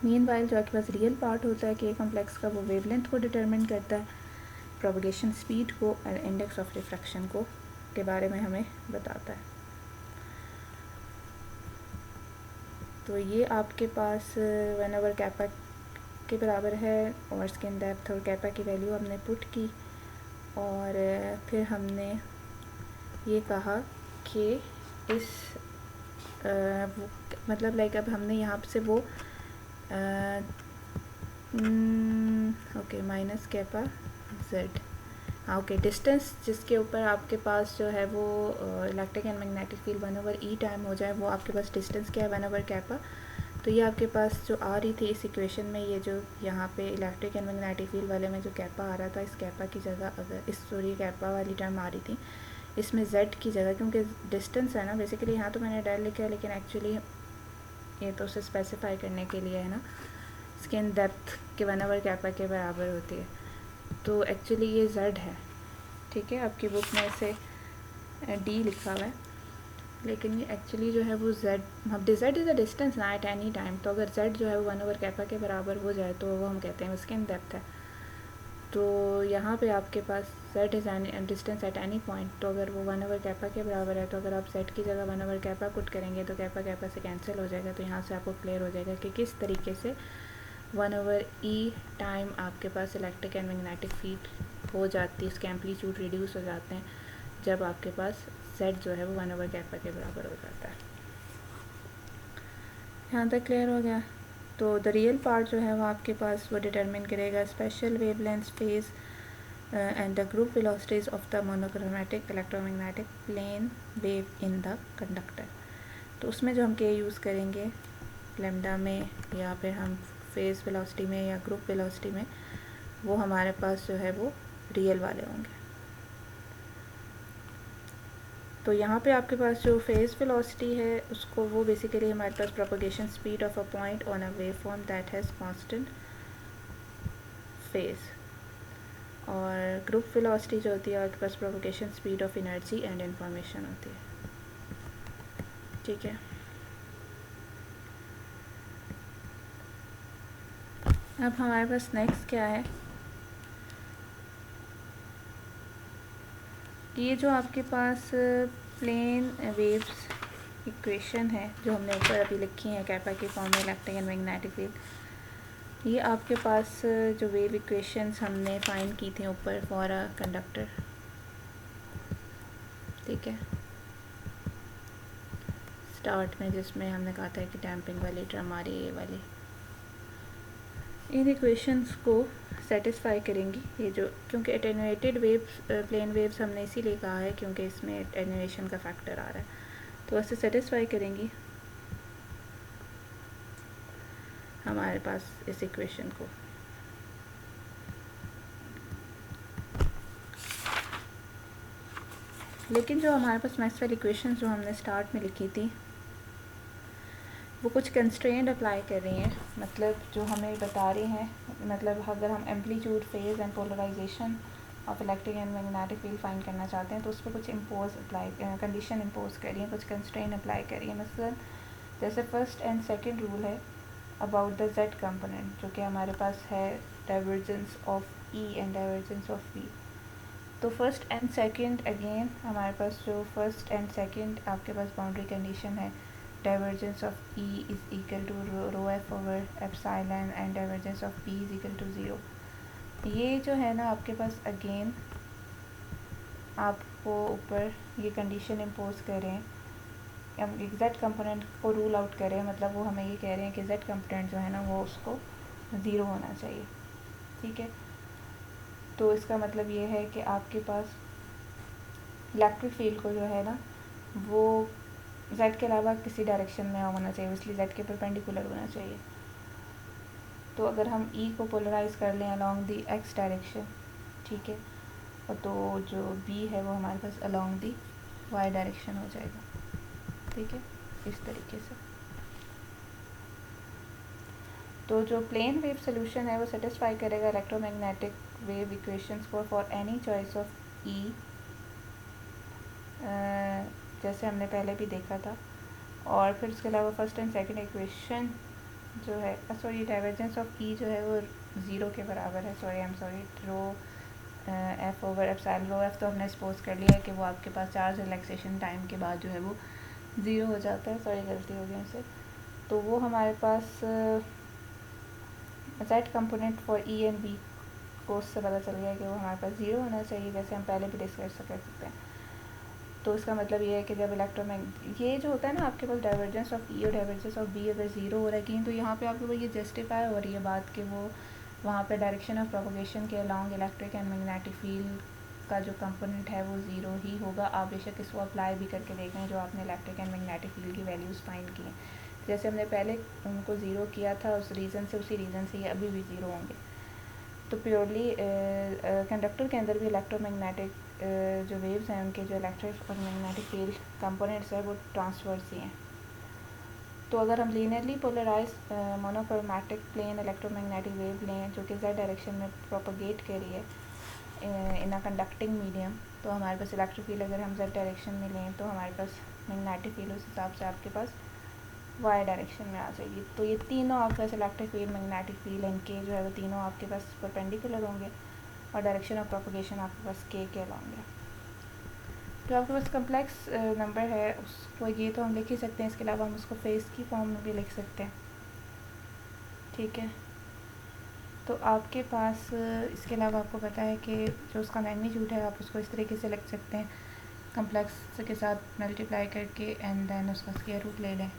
Meanwhile जो आपके पास रियल पार्ट होता है के कॉम्प्लेक्स का, वो वेवलेंथ को डिटरमिन करता है, प्रोपगेशन स्पीड को और इंडेक्स ऑफ रिफ्रैक्शन को के बारे में हमें बताता है। तो ये आपके पास 1/कैपा के बराबर है, और स्किन डेप्थ और कैपा की वैल्यू हमने पुट की, और फिर हमने ये कहा कि इस मतलब लाइक अब हमने यहाँ से वो ओके माइनस कैपा जेड, हाँ ओके, डिस्टेंस जिसके ऊपर आपके पास जो है वो electric and magnetic field 1/e time हो जाए, वो आपके पास डिस्टेंस क्या है 1/कैपा। तो ये आपके पास जो आ रही थी इस इक्वेशन में, ये जो यहाँ पे इलेक्ट्रिक एंड मैग्नेटिक फील्ड वाले में जो कैपा आ रहा था, इस कैपा की जगह अगर कैपा वाली टर्म आ रही थी, इसमें z की जगह, क्योंकि डिस्टेंस है ना बेसिकली, यहाँ तो मैंने डेल लिखा है लेकिन एक्चुअली ये तो उसे स्पेसिफाई करने के लिए है ना, स्किन डेप्थ के 1/कैपा के बराबर होती है, तो एक्चुअली ये z है। ठीक है, आपकी बुक में इसे d लिखा हुआ है, लेकिन ये एक्चुअली जो है वो z, अब z इज़ अ डिस्टेंस ना एट एनी टाइम, तो अगर z जो है वो 1/कैपा के बराबर हो जाए तो वो हम कहते हैं वो स्किन डेप्थ है। तो यहाँ पे आपके पास z is an distance at any point, तो अगर वो 1/कैपा के बराबर है, तो अगर आप z की जगह 1/कैपा पुट करेंगे तो कैपा कैपा से कैंसिल हो जाएगा। तो यहाँ से आपको क्लियर हो जाएगा कि किस तरीके से 1/e टाइम आपके पास इलेक्ट्रिक एंड मैग्नेटिक फील्ड हो जाती है, इसके एम्पलीट्यूड रिड्यूस हो जाते हैं जब आपके पास z जो है वो 1/कैपा के बराबर हो जाता है। यहाँ तक क्लियर हो गया। तो द रियल पार्ट जो है वो आपके पास वो डिटरमिन करेगा special wavelength phase and the group velocities of the monochromatic electromagnetic plane wave in the conductor. तो उसमें जो हम के यूज़ करेंगे लैम्डा में, या फिर हम फेज वेलोसिटी में या ग्रुप वेलोसिटी में, वो हमारे पास जो है वो रियल वाले होंगे। तो यहाँ पे आपके पास जो फेज़ वेलोसिटी है उसको वो बेसिकली हमारे पास propagation speed of a point on a wave form that has constant phase, और ग्रुप वेलोसिटी जो होती है आपके पास propagation speed of energy and information होती है। ठीक है, अब हमारे पास नेक्स्ट क्या है, ये जो आपके पास प्लेन वेव्स इक्वेशन है जो हमने ऊपर अभी लिखी है कैपा के फॉर्म में, इलेक्ट्रिक एंड मैग्नेटिक फील्ड, ये आपके पास जो वेव इक्वेशंस हमने फाइंड की थी ऊपर फॉर अ कंडक्टर। ठीक है, स्टार्ट में जिसमें हमने कहा था कि डैम्पिंग वाली टर्म आ रही है ये वाली, इन इक्वेशंस को सेटिस्फाई करेंगी ये जो, क्योंकि एटेन्यूएटेड वेव्स प्लेन वेव्स हमने इसीलिए कहा है क्योंकि इसमें एटेन्यूएशन का फैक्टर आ रहा है, तो ऐसे सेटिस्फाई करेंगी हमारे पास इस इक्वेशन को। लेकिन जो हमारे पास मैक्सवेल इक्वेशन जो हमने स्टार्ट में लिखी थी वो कुछ कंस्ट्रेंट अप्लाई कर रही हैं, मतलब जो हमें बता रही हैं, मतलब अगर हम amplitude, phase and polarization of electric and magnetic field find करना चाहते हैं तो उस पर कुछ इम्पोज अप्लाई कंडीशन इम्पोज कर रही हैं, कुछ कंस्ट्रेंट अप्लाई कर रही हैं। मसलन जैसे फर्स्ट एंड सेकंड रूल है अबाउट द जेड कंपोनेंट, जो कि हमारे पास है divergence of E and divergence of V. तो फर्स्ट एंड सेकंड अगेन हमारे पास जो फर्स्ट एंड सेकंड आपके पास बाउंड्री कंडीशन है, divergence of E is equal to rho f over epsilon and divergence of P is equal to 0। ये जो है ना आपके पास अगेन आपको ऊपर ये कंडीशन इम्पोज करें, हम जेड कंपोनेंट को रूल आउट करें, मतलब वो हमें ये कह रहे हैं कि जेड कंपोनेंट जो है ना वो उसको 0 होना चाहिए। ठीक है, तो इसका मतलब ये है कि आपके पास इलेक्ट्रिक फील्ड को जो है ना वो जेड के अलावा किसी डायरेक्शन में होना चाहिए, इसलिए जेड के परपेंडिकुलर होना चाहिए। तो अगर हम ई को पोलराइज कर लें अलॉन्ग दी एक्स डायरेक्शन, ठीक है, और तो जो बी है वो हमारे पास अलॉन्ग दी वाई डायरेक्शन हो जाएगा। ठीक है, इस तरीके से। तो जो प्लेन वेव सोल्यूशन है वो सेटिस्फाई करेगा इलेक्ट्रोमैग्नेटिक वेव इक्वेशंस को फॉर एनी चॉइस ऑफ ई, जैसे हमने पहले भी देखा था। और फिर उसके अलावा फर्स्ट एंड सेकंड इक्वेशन जो है, सॉरी डाइवर्जेंस ऑफ ई जो है वो 0 के बराबर है, रो एफ ओवर एप्सिलॉन, रो एफ तो हमने सपोज कर लिया है कि वो आपके पास चार्ज रिलैक्सेशन टाइम के बाद जो है वो 0 हो जाता है, सॉरी गलती हो गई हमसे। तो वो हमारे पास Z component for E and B को उससे पता चल गया कि वो हमारे पास 0 होना चाहिए, जैसे हम पहले भी डिस्कस कर सकते हैं। तो इसका मतलब ये है कि जब ये जो होता है ना आपके पास डाइवर्जेंस ऑफ ई और डाइवर्जेंस ऑफ बी अगर 0 हो रहा है तो यहाँ पे आपके पास ये जस्टिफाई हो रही है बात कि वो वहाँ पे डायरेक्शन ऑफ प्रोपगेशन के along electric and magnetic field का जो कंपोनेंट है वो 0 ही होगा। आप बेशक इसको अप्लाई भी करके देखें जो आपने इलेक्ट्रिक एंड मैग्नेटिक फील्ड की वैल्यूज़ फाइंड की हैं, जैसे हमने पहले उनको 0 किया था उस रीज़न से, उसी रीज़न से ये अभी भी 0 होंगे। तो प्योरली कंडक्टर के अंदर भी इलेक्ट्रोमैग्नेटिक जो वेव्स हैं उनके जो इलेक्ट्रिक और मैग्नेटिक फील्ड कंपोनेंट्स है वो ट्रांसवर्स ही हैं। तो अगर हम linearly polarize monochromatic plane electromagnetic wave लें जो कि जेड डायरेक्शन में प्रोपगेट करी है इन अ कंडक्टिंग मीडियम, तो हमारे पास इलेक्ट्रिक फील्ड अगर हम जेड डायरेक्शन में लें तो हमारे पास मैग्नेटिक फील्ड उस हिसाब से आपके पास वाई डायरेक्शन में आ जाएगी। तो ये तीनों आपके पास electric field, magnetic field and K जो है वो तीनों आपके पास परपेंडिकुलर होंगे और डायरेक्शन ऑफ प्रोपगेशन आपके पास के अलॉन्ग है। जो आपके पास कम्प्लेक्स नंबर है उसको ये तो हम लिख ही सकते हैं, इसके अलावा हम उसको फेस की फॉर्म में भी लिख सकते हैं। ठीक है, तो आपके पास इसके अलावा आपको पता है कि जो उसका मैग्नीट्यूड है आप उसको इस तरीके से लिख सकते हैं, कम्प्लेक्स के साथ मल्टीप्लाई करके एंड देन उसका स्क्वायर रूट ले लें।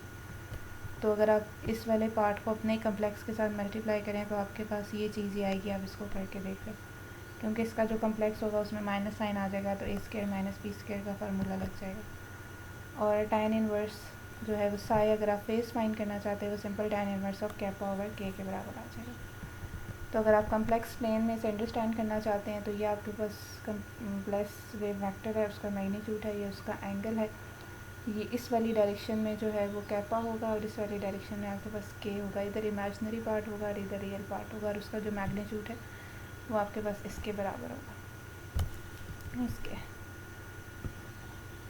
तो अगर आप इस वाले पार्ट को अपने कम्प्लेक्स के साथ मल्टीप्लाई करें तो आपके पास ये चीज़ ही आएगी, आप इसको करके देख लें, क्योंकि इसका जो कम्प्लेक्स होगा उसमें माइनस साइन आ जाएगा तो ए स्क्वायर माइनस बी स्क्वायर का फार्मूला लग जाएगा। और tan इनवर्स जो है वो साई, अगर आप फेस फाइंड करना चाहते हैं वो simple tan inverse of kappa over के बराबर आ जाएगा। तो अगर आप कम्प्लेक्स प्लेन में इसे अंडरस्टैंड करना चाहते हैं तो ये आपके पास कम्प्लेक्स वेव वेक्टर है, उसका मैग्नीट्यूड है, ये उसका एंगल है, ये इस वाली डायरेक्शन में जो है वो कैपा होगा और इस वाली डायरेक्शन में आपके पास के होगा। इधर इमेजिनरी पार्ट होगा और इधर रियल पार्ट होगा, और उसका जो मैग्नीट्यूड है वो आपके पास इसके बराबर होगा, इसके।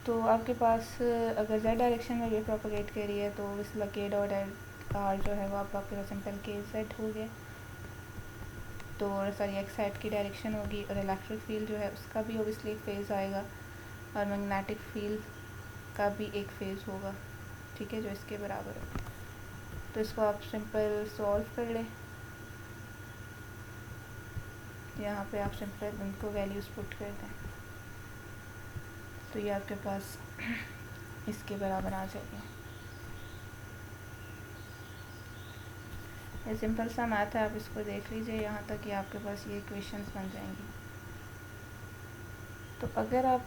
तो आपके पास अगर z डायरेक्शन में वेव प्रोपोगेट कर रही है तो इसलिए k डॉट आर जो है वो आपके पास सिंपल के जेड हो गया। तो सॉरी एक्स हेड की डायरेक्शन होगी, और इलेक्ट्रिक फील्ड जो है उसका भी ओबियसली एक फेज़ आएगा, और मैग्नेटिक फील्ड का भी एक फेज़ होगा, ठीक है, जो इसके बराबर है। तो इसको आप सिंपल सॉल्व कर लें। यहाँ पे आप सिंपल उनको वैल्यूज़ पुट कर दें तो ये आपके पास इसके बराबर आ जाएगी। ये सिंपल सा मैथ है, आप इसको देख लीजिए यहाँ तक कि आपके पास ये इक्वेशंस बन जाएंगी। तो अगर आप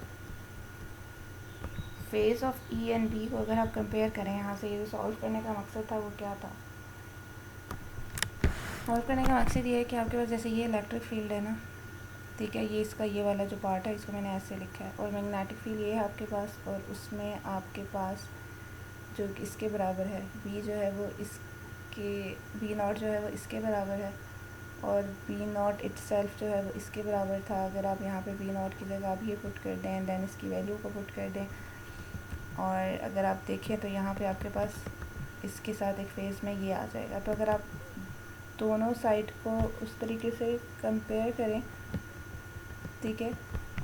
phase of E and B को अगर आप कंपेयर करें यहाँ से, ये जो सॉल्व करने का मकसद था वो क्या था? सॉल्व करने का मकसद ये है कि आपके पास जैसे ये इलेक्ट्रिक फील्ड है ना, ठीक है, ये इसका ये वाला जो पार्ट है इसको मैंने ऐसे लिखा है, और मैग्नेटिक फील्ड ये है आपके पास, और उसमें आपके पास जो इसके बराबर है बी जो है वो इसके बी नॉट जो है वो इसके बराबर है, और बी नॉट इटसेल्फ जो है वो इसके बराबर था। अगर आप यहाँ पे बी नॉट की जगह आप ये पुट कर दें, देन इसकी वैल्यू को पुट कर दें, और अगर आप देखें तो यहाँ पे आपके पास इसके साथ एक फेज़ में ये आ जाएगा। तो अगर आप दोनों साइड को उस तरीके से कंपेयर करें, ठीक है,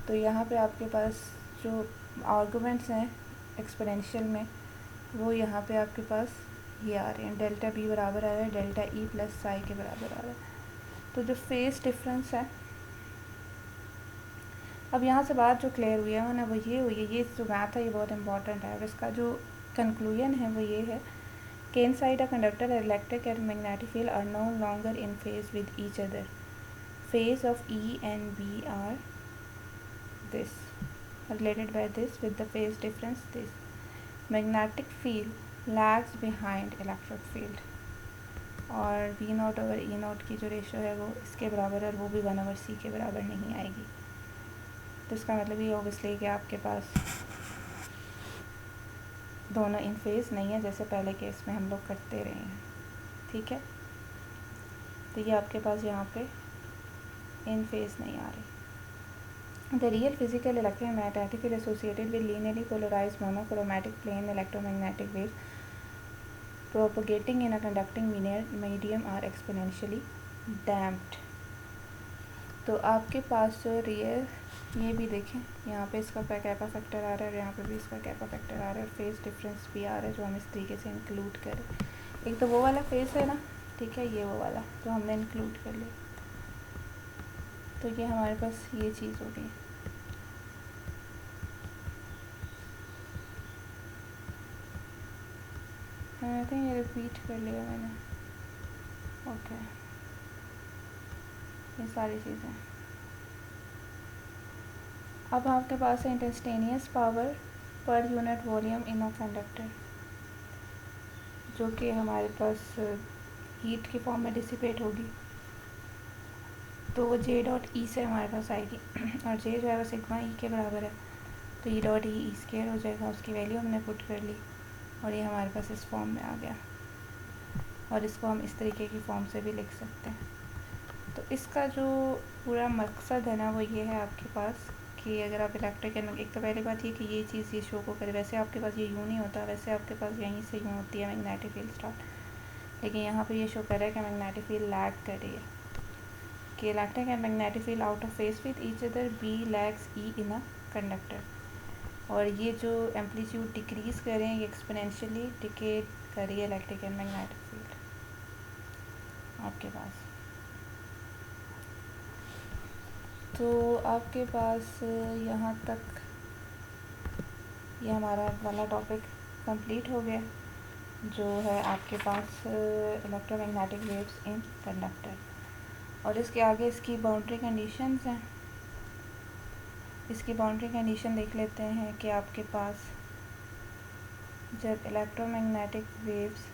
तो यहाँ पे आपके पास जो आर्गूमेंट्स हैं एक्सपोनेंशियल में वो यहाँ पे आपके पास ये आ रहे हैं, डेल्टा बी बराबर आ रहा है डेल्टा ई प्लस साई के बराबर आ रहा है। तो जो फेज़ डिफरेंस है, अब यहाँ से बात जो क्लियर हुई है ना वो ये हुई है, ये जो मैथ है ये बहुत इंपॉर्टेंट है, और इसका जो कंक्लूजन है वो ये है कि inside a conductor electric and magnetic field are no longer in phase with each other, phase of E and B are this related by this with the phase difference this magnetic field lags behind electric field, और V not over E not की जो रेशो है वो इसके बराबर है, और वो भी 1 ओवर C के बराबर नहीं आएगी। तो इसका मतलब ये ऑब्वियसली कि आपके पास दोनों इन फेज़ नहीं है जैसे पहले केस में हम लोग करते रहे हैं, ठीक है। तो ये आपके पास यहाँ पे इन फेज़ नहीं आ रही। The real physical electromagnetic field associated with linearly polarized monochromatic plane electromagnetic waves propagating in a conducting medium are exponentially damped। तो आपके पास जो रियल ये भी देखें, यहाँ पे इसका कैपा फैक्टर आ रहा है और यहाँ पे भी इसका कैपा फैक्टर आ रहा है, और फेज़ डिफरेंस भी आ रहा है जो हम इस तरीके से इंक्लूड करें। एक तो वो वाला फेज़ है ना, ठीक है, ये वो वाला जो हमने इंक्लूड कर लिया, तो ये हमारे पास ये चीज़ हो गई। आई थिंक ये रिपीट कर लिया मैंने, ओके ये सारी चीज़ें। अब आपके पास है instantaneous power per unit volume in a conductor, जो कि हमारे पास हीट की फॉर्म में डिसिपेट होगी, तो वो जे डॉट ई से हमारे पास आएगी, और जे जो है वो सिग्मा ई के बराबर है, तो ई डॉट ई स्क्वायर हो जाएगा, उसकी वैल्यू हमने पुट कर ली, और ये हमारे पास इस फॉर्म में आ गया, और इसको हम इस तरीके की फॉर्म से भी लिख सकते हैं। तो इसका जो पूरा मकसद है ना वो ये है आपके पास कि अगर आप इलेक्ट्रिक एंड एक तो पहली बात ये कि ये चीज़ ये शो को करे, वैसे आपके पास ये यूँ नहीं होता, वैसे आपके पास यहीं से यूँ होती है मैग्नेटिक फील्ड स्टार्ट, लेकिन यहाँ पे ये शो कर रहा है कि मैग्नेटिक फील्ड लैग कर रही है, कि electric and magnetic field out of phase with each other B lags E in a conductor, और ये जो एम्पलीट्यूड डिक्रीज़ कर रहे हैं ये एक्सपोनेंशियली डिके कर रही है इलेक्ट्रिक एंड मैग्नेटिक फील्ड आपके पास। तो आपके पास यहाँ तक ये हमारा वाला टॉपिक कंप्लीट हो गया, जो है आपके पास इलेक्ट्रोमैग्नेटिक वेव्स इन कंडक्टर, और इसके आगे इसकी बाउंड्री कंडीशंस हैं। इसकी बाउंड्री कंडीशन देख लेते हैं कि आपके पास जब electromagnetic waves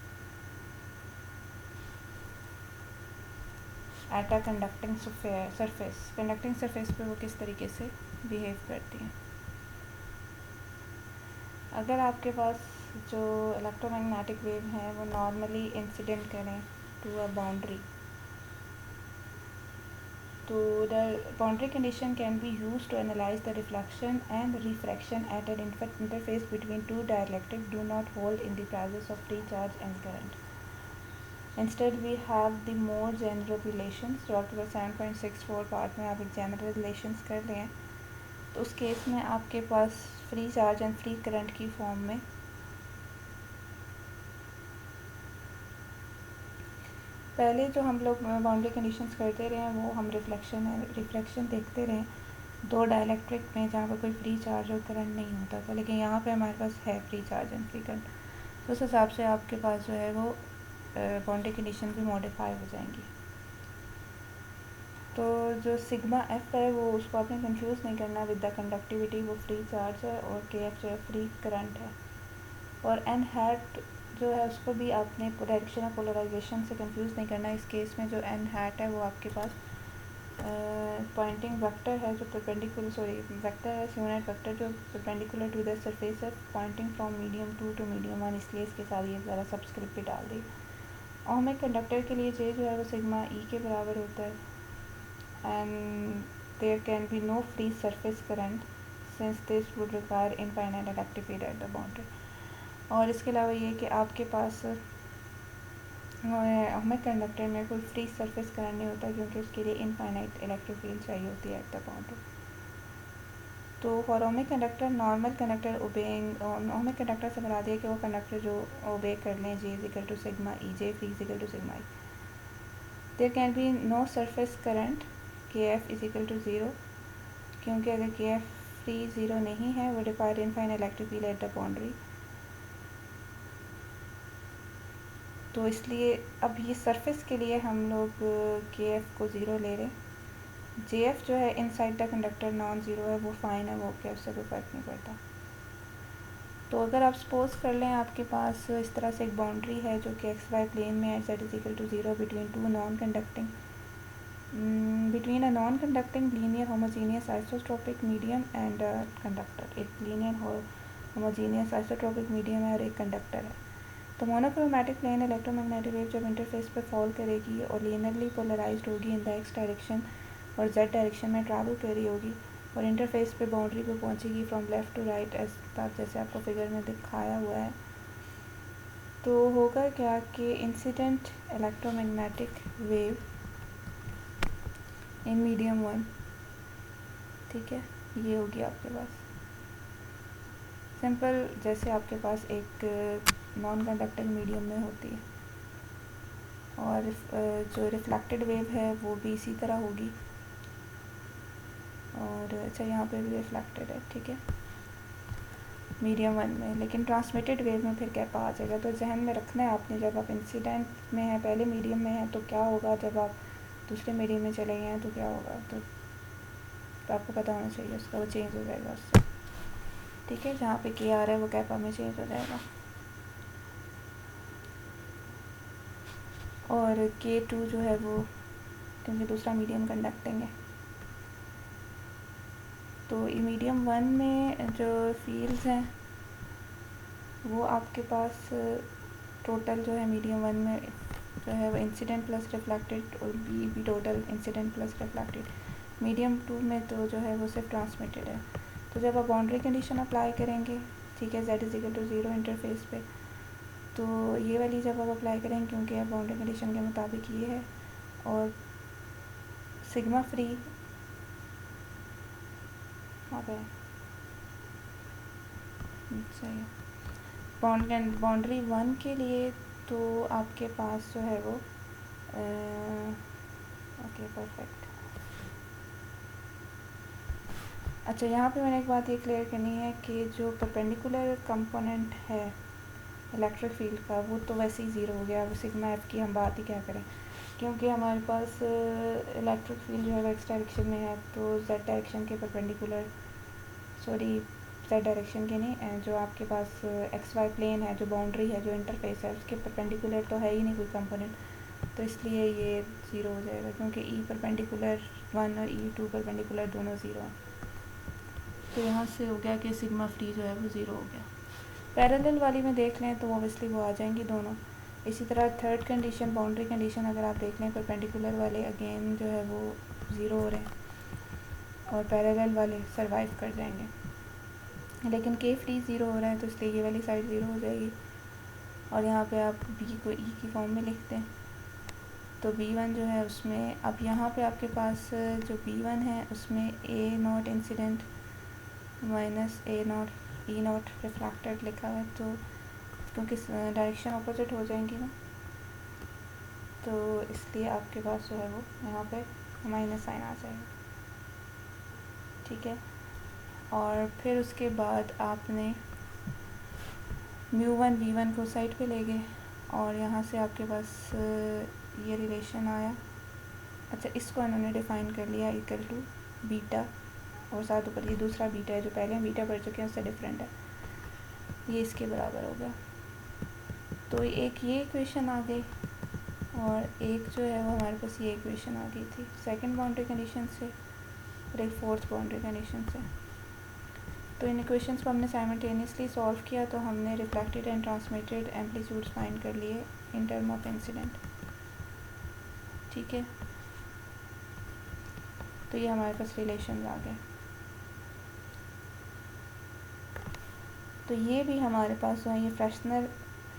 at a conducting surface, conducting surface पे वो किस तरीके से बिहेव करती हैं। अगर आपके पास जो इलेक्ट्रोमैग्नेटिक वेव हैं वो नॉर्मली इंसिडेंट करें टू अ बाउंड्री, तो the boundary condition can be use to analyse the reflection and refraction at an interface between two dielectric do not hold in the presence of free charge and current. Instead we have the more general relations, जो आपके पास 7.64 पार्ट में आप एक जनरल रिलेशंस कर रहे हैं, तो उस केस में आपके पास free charge and free current की फॉर्म में पहले जो हम लोग बाउंड्री कंडीशंस करते रहे हैं वो हम रिफ्लेक्शन देखते रहे दो डाइलेक्ट्रिक में जहाँ पर कोई फ्री चार्ज और करंट नहीं होता था, लेकिन यहाँ पे हमारे पास है free charge and free current, तो उस हिसाब से आपके पास जो है वो बाउंड्री कंडीशन भी मॉडिफाई हो जाएंगी। तो जो सिग्मा एफ है वो उसको आपने कंफ्यूज नहीं करना विद द कंडक्टिविटी, वो फ्री चार्ज है, और के एफ जो है फ्री करंट है। और एन हैट जो है उसको भी आपने डायरेक्शन ऑफ पोलराइजेशन से कंफ्यूज नहीं करना। इस केस में जो एन हैट है वो आपके पास पॉइंटिंग वेक्टर है जो वेक्टर है, यूनिट वेक्टर जो परपेंडिकुलर टू द सरफेस है, pointing from medium to medium 1, इसलिए इसके साथ ये ज़रा सब्सक्रिप्ट भी डाल दी। ओहमिक कंडक्टर के लिए जे जो है वो सिग्मा ई के बराबर होता है, and there can be no free surface current since this would require infinite electric field at the boundary. और इसके अलावा ये कि आपके पास हमें कंडक्टर में कोई फ्री सरफेस करंट नहीं होता क्योंकि उसके लिए इनफाइनाइट इलेक्ट्रिक फील्ड चाहिए होती है एट द बाउंड्री। तो for ohmic conductor normal conductor obeying, ohmic conductor से बता दिया कि वो कंडक्टर जो ओबे कर लें J is equal to sigma E, J free is equal to sigma E. There can be no surface current K F is equal to zero, क्योंकि अगर के एफ फ्री ज़ीरो नहीं है वो require infinite electric field at the boundary. तो इसलिए अब ये सरफेस के लिए हम लोग के एफ को ज़ीरो ले रहे हैं। जे एफ जो है inside the conductor non zero है, वो फ़ाइन है, वो के एफ से कोई फ़र्क नहीं पड़ता। तो अगर आप सपोज कर लें आपके पास इस तरह से एक बाउंड्री है जो कि एक्स वाई प्लेन में है, z is equal to zero between two non conducting between a non-conducting linear homogeneous isotropic medium and a conductor। एक linear homogeneous isotropic medium है और एक कंडक्टर है। तो मोनोक्रोमैटिक प्लेन इलेक्ट्रोमैग्नेटिक वेव जब इंटरफेस पे फॉल करेगी और लीनियरली पोलराइज्ड होगी इन द एक्स डायरेक्शन और जेड डायरेक्शन में ट्रैवल कर रही होगी और इंटरफेस पे बाउंड्री पे पहुंचेगी from left to right as जैसे आपको फिगर में दिखाया हुआ है। तो होगा क्या कि incident electromagnetic wave in medium 1, ठीक है, ये होगी आपके पास सिंपल जैसे आपके पास एक नॉन कंडक्टिंग मीडियम में होती है, और जो रिफ्लेक्टेड वेव है वो भी इसी तरह होगी। और अच्छा यहाँ पे भी रिफ्लेक्टेड है, ठीक है, मीडियम 1 में, लेकिन ट्रांसमिटेड वेव में फिर कैपा आ जाएगा। तो जहन में रखना है आपने, जब आप इंसिडेंट में है पहले मीडियम में है तो क्या होगा, जब आप दूसरे मीडियम में चले गए हैं तो क्या होगा, तो आपको पता होना चाहिए उसका, वो चेंज हो जाएगा उससे, ठीक है, जहाँ पे के आ रहा है वो कैपा में चेंज हो जाएगा। और K2 जो है वो क्योंकि दूसरा मीडियम कंडक्टिंग है, तो मीडियम 1 में जो फील्ड्स हैं वो आपके पास टोटल जो है मीडियम 1 में जो है वो इंसिडेंट प्लस रिफ्लेक्टेड और B total incident plus reflected. Medium 2 में तो जो है वो सिर्फ ट्रांसमिटेड है। तो जब आप बाउंड्री कंडीशन अप्लाई करेंगे, ठीक है, z is equal to zero interface पे, तो ये वाली जब आप अप्लाई करेंगे क्योंकि अब बाउंड्री कंडीशन के मुताबिक ये है, और सिग्मा फ्री सही है बाउंड्री 1 के लिए, तो आपके पास जो है वो ओके परफेक्ट। अच्छा, यहाँ पे मैंने एक बात ये क्लियर करनी है कि जो परपेंडिकुलर कंपोनेंट है इलेक्ट्रिक फील्ड का वो तो वैसे ही ज़ीरो हो गया, वो सिग्मा एफ की हम बात ही क्या करें, क्योंकि हमारे पास इलेक्ट्रिक फील्ड जो है वो एक्स डायरेक्शन में है, तो जेड डायरेक्शन के परपेंडिकुलर, सॉरी जेड डायरेक्शन के नहीं, जो आपके पास एक्स वाई प्लेन है, जो बाउंड्री है, जो इंटरफेस है, उसके परपेंडिकुलर तो है ही नहीं कोई कंपोनेंट, तो इसलिए ये 0 हो जाएगा, क्योंकि ई परपेंडिकुलर 1 और ई2 परपेंडिकुलर दोनों 0 हैं। तो यहाँ से हो गया कि सिग्मा फ्री जो है वो 0 हो गया। पैरेलल वाली में देख लें तो ऑब्वियसली वो आ जाएंगी दोनों। इसी तरह थर्ड कंडीशन, बाउंड्री कंडीशन, अगर आप देख लें परपेंडिकुलर वाले अगेन जो है वो 0 हो रहे हैं और पैरेलल वाले सरवाइव कर जाएंगे, लेकिन के फ्री 0 हो रहा है तो इसलिए ये वाली साइड 0 हो जाएगी। और यहाँ पे आप बी को ई की फॉर्म में लिखते हैं तो B1 जो है उसमें, अब यहाँ पे आपके पास जो B1 है उसमें A0 incident minus A0 E0 refracted लिखा है, तो क्योंकि डायरेक्शन अपोजिट हो जाएंगी ना, तो इसलिए आपके पास जो है वो यहाँ पे माइनस साइन आ जाएगा। ठीक है, और फिर उसके बाद आपने μ1 V1 को साइड पे ले गए और यहाँ से आपके पास ये रिलेशन आया। अच्छा, इसको इन्होंने डिफ़ाइन कर लिया इक्वल टू बीटा, और साथ ऊपर ये दूसरा बीटा है जो पहले हम बीटा पढ़ चुके हैं उससे डिफरेंट है, ये इसके बराबर हो गया। तो एक ये इक्वेशन आ गई और एक जो है वो हमारे पास ये इक्वेशन आ गई थी सेकंड बाउंड्री कंडीशन से और एक फोर्थ बाउंड्री कंडीशन से। तो इन इक्वेशंस को हमने साइमल्टेनियसली सॉल्व किया तो हमने reflected and transmitted amplitudes find कर लिए इन टर्म ऑफ इंसिडेंट। ठीक है, तो ये हमारे पास रिलेशन आ गए। तो ये भी हमारे पास जो है ये फ्रेशनर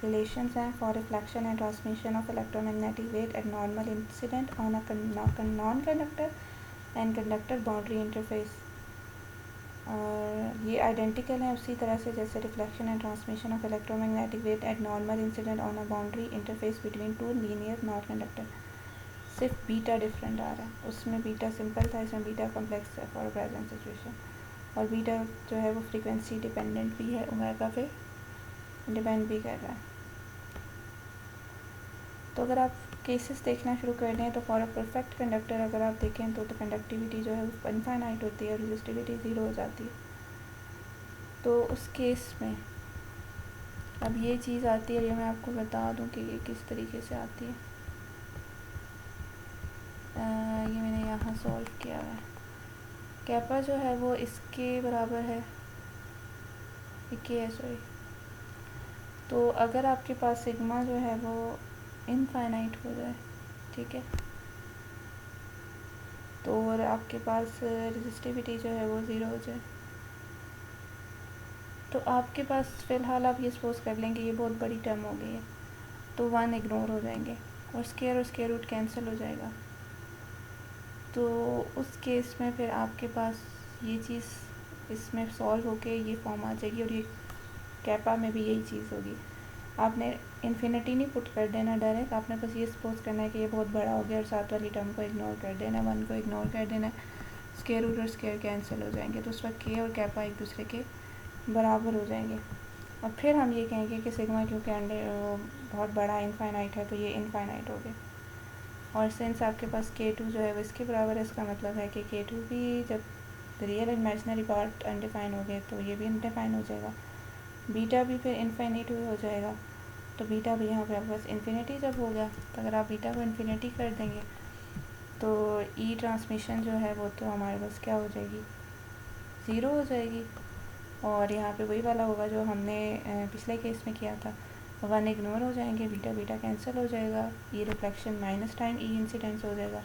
रिलेशंस हैं for reflection and transmission of electromagnetic wave at normal incident on a non conductor and conductor boundary interface. और ये आइडेंटिकल हैं उसी तरह से जैसे reflection and transmission of electromagnetic wave at normal incident on a boundary interface between to linear non conductor. सिर्फ बीटा डिफरेंट आ रहा है, उसमें बीटा सिंपल था, इसमें बीटा कॉम्प्लेक्स है फॉर प्रेजेंट सिचुएशन। और बीटा जो है वो फ्रीक्वेंसी डिपेंडेंट भी है, ओमेगा पे डिपेंड भी कर रहा है। तो अगर आप केसेस देखना शुरू कर दें तो फॉर अ परफेक्ट कंडक्टर अगर आप देखें तो कंडक्टिविटी जो है वो इनफाइनाइट होती है और रेजिस्टिविटी 0 हो जाती है। तो उस केस में अब ये चीज़ आती है, ये मैं आपको बता दूं कि ये किस तरीके से आती है। ये मैंने यहाँ सॉल्व किया है। कैपा जो है वो इसके बराबर है, है सॉरी। तो अगर आपके पास सिग्मा जो है वो इनफाइनाइट हो जाए, ठीक है, तो और आपके पास रेजिस्टिविटी जो है वो 0 हो जाए, तो आपके पास फ़िलहाल आप ये सपोज कर लेंगे ये बहुत बड़ी टर्म हो गई है, तो 1 इग्नोर हो जाएंगे और स्क्वायर रूट कैंसिल हो जाएगा। तो उस केस में फिर आपके पास ये चीज़ इसमें सॉल्व होके ये फॉर्म आ जाएगी और ये कैपा में भी यही चीज़ होगी। आपने इन्फिनिटी नहीं पुट कर देना डायरेक्ट, आपने बस ये सपोज करना है कि ये बहुत बड़ा हो गया और साथ वाली टर्म को इग्नोर कर देना, 1 को इग्नोर कर देना, स्क्वायर रूट और स्क्वायर कैंसिल हो जाएंगे, तो उस वक्त के और कैपा एक दूसरे के बराबर हो जाएंगे। और फिर हम ये कहेंगे कि सिग्मा क्योंकि अंडर बहुत बड़ा इनफाइनाइट है तो ये इनफाइनाइट हो गया। और सिंस आपके पास K2 जो है वो इसके बराबर है, इसका मतलब है कि K2 भी जब रियल इमेजिनरी पार्ट अनडिफाइन हो गए तो ये भी अनडिफाइन हो जाएगा। बीटा भी फिर इनफाइनाइट हो जाएगा, तो बीटा भी यहाँ पे आपके पास इन्फिनिटी जब हो गया, तो अगर आप बीटा को इन्फिनिटी कर देंगे तो ई ट्रांसमिशन जो है वो तो हमारे पास क्या हो जाएगी, 0 हो जाएगी। और यहाँ पे वही वाला होगा जो हमने पिछले केस में किया था, 1 इग्नोर हो जाएंगे, बीटा बीटा कैंसिल हो जाएगा, ई रिफ्लेक्शन माइनस टाइम ई इंसिडेंस हो जाएगा।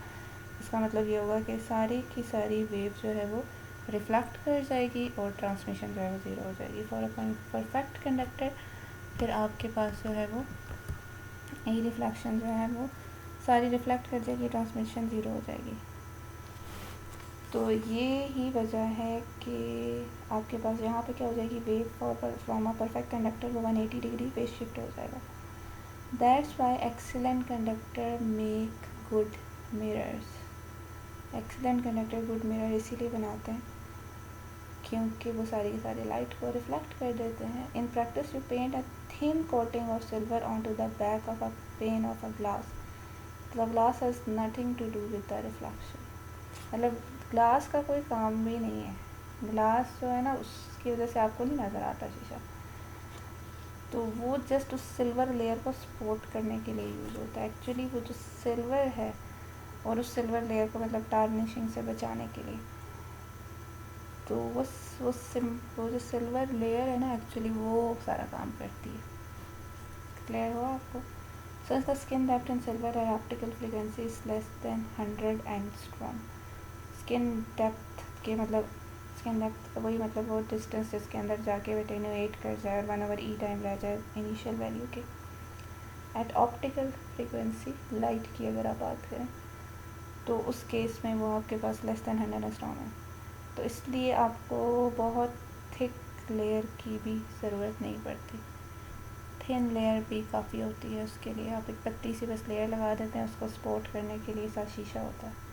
इसका मतलब ये होगा कि सारी की सारी वेव जो है वो रिफ्लेक्ट कर जाएगी और ट्रांसमिशन जो है वो 0 हो जाएगी। फॉर अ परफेक्ट कंडक्टर फिर आपके पास जो है वो ई रिफ्लेक्शन जो है वो सारी रिफ्लेक्ट कर जाएगी, ट्रांसमिशन 0 हो जाएगी। तो ये ही वजह है कि आपके पास यहाँ पे क्या हो जाएगी, wave from a perfect conductor वो 180 डिग्री फेज शिफ्ट हो जाएगा। That's why excellent conductor make good mirrors. Excellent conductor good mirror इसीलिए बनाते हैं क्योंकि वो सारी की सारी लाइट को रिफ्लेक्ट कर देते हैं। In practice you paint a thin coating of silver on to the back of a pane of a glass. The glass has nothing to do with the reflection. मतलब ग्लास का कोई काम भी नहीं है, ग्लास जो है ना उसकी वजह से आपको नहीं नज़र आता शीशा, तो वो जस्ट उस सिल्वर लेयर को सपोर्ट करने के लिए यूज़ होता है। एक्चुअली वो जो सिल्वर है और उस सिल्वर लेयर को मतलब टार्निशिंग से बचाने के लिए, तो वो जो सिल्वर लेयर है ना, एक्चुअली वो सारा काम करती है। क्लियर हुआ आपको? So the skin depth in silver है optical frequency is less than 100 angstrom. Skin depth के मतलब स्किन डेप्थ का वही मतलब वो डिस्टेंस जिसके अंदर जाके एटेन्यूएट कर जाए और 1/e टाइम रह जाए इनिशियल वैल्यू के। एट ऑप्टिकल फ्रीक्वेंसी, लाइट की अगर आप बात करें तो उस केस में वो आपके पास लेस देन 100 एंगस्ट्रॉम है। तो इसलिए आपको बहुत थिक लेयर की भी ज़रूरत नहीं पड़ती, थिन लेयर भी काफ़ी होती है उसके लिए। आप एक पतली सी बस लेयर लगा देते हैं, उसको सपोर्ट करने के लिए साथ शीशा होता है।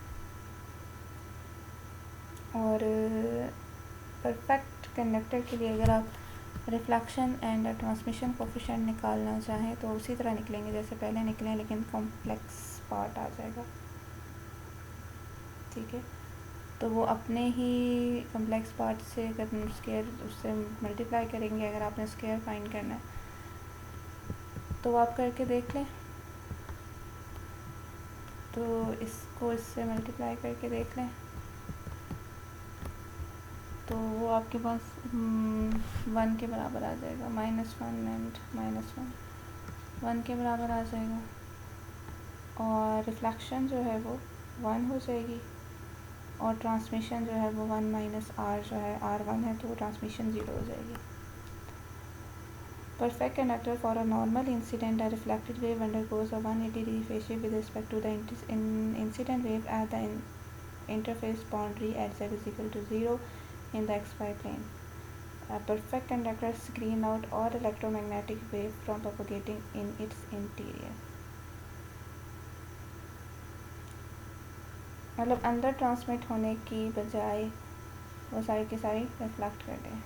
और परफेक्ट कंडक्टर के लिए अगर आप रिफ्लेक्शन एंड ट्रांसमिशन कोफिशिएंट निकालना चाहें तो उसी तरह निकलेंगे जैसे पहले निकले, लेकिन कॉम्प्लेक्स पार्ट आ जाएगा। ठीक है, तो वो अपने ही कॉम्प्लेक्स पार्ट से अगर स्क्वायर उससे मल्टीप्लाई करेंगे, अगर आपने स्क्वायर फाइंड करना है तो आप करके देख लें। तो इसको इससे मल्टीप्लाई करके देख लें तो वो आपके पास 1 के बराबर आ जाएगा, -1 एंड -1 1 के बराबर आ जाएगा। और रिफ्लेक्शन जो है वो 1 हो जाएगी और ट्रांसमिशन जो है वो 1 - r जो है r1 है, तो वो ट्रांसमिशन 0 हो जाएगी। Perfect conductor for a normal incident, a reflected wave undergoes a 180-degree phase shift with respect to the incident wave at the interface boundary at z is equal to 0 in the xy plane. A perfect conductor screen out all electromagnetic wave from propagating in its interior. मतलब अंदर ट्रांसमिट होने की बजाय वो सारी की सारी रिफ्लेक्ट कर दें।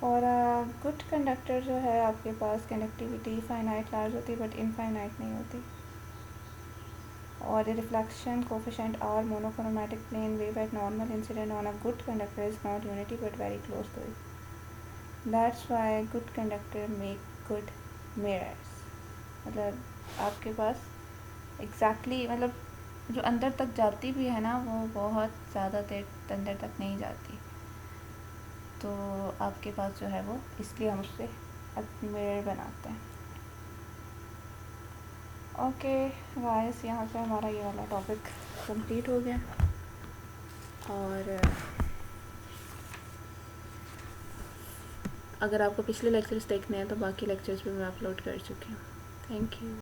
और गुड कंडक्टर जो है आपके पास कंडक्टिविटी फाइनाइट लार्ज होती है बट इनफाइनाइट नहीं होती। और reflection coefficient are monochromatic plane wave at normal incident on a good conductor is not unity but very close to it. That's why good conductor make good mirrors. मतलब आपके पास एग्जैक्टली मतलब जो अंदर तक जाती भी है ना, वो बहुत ज़्यादा देर अंदर तक नहीं जाती। तो आपके पास जो है वो, इसलिए हम उससे मिरर बनाते हैं। ओके गाइस, यहाँ से हमारा ये वाला टॉपिक कंप्लीट हो गया। और अगर आपको पिछले लेक्चर्स देखने हैं तो बाकी लेक्चर्स भी मैं अपलोड कर चुकी हूँ। Thank you.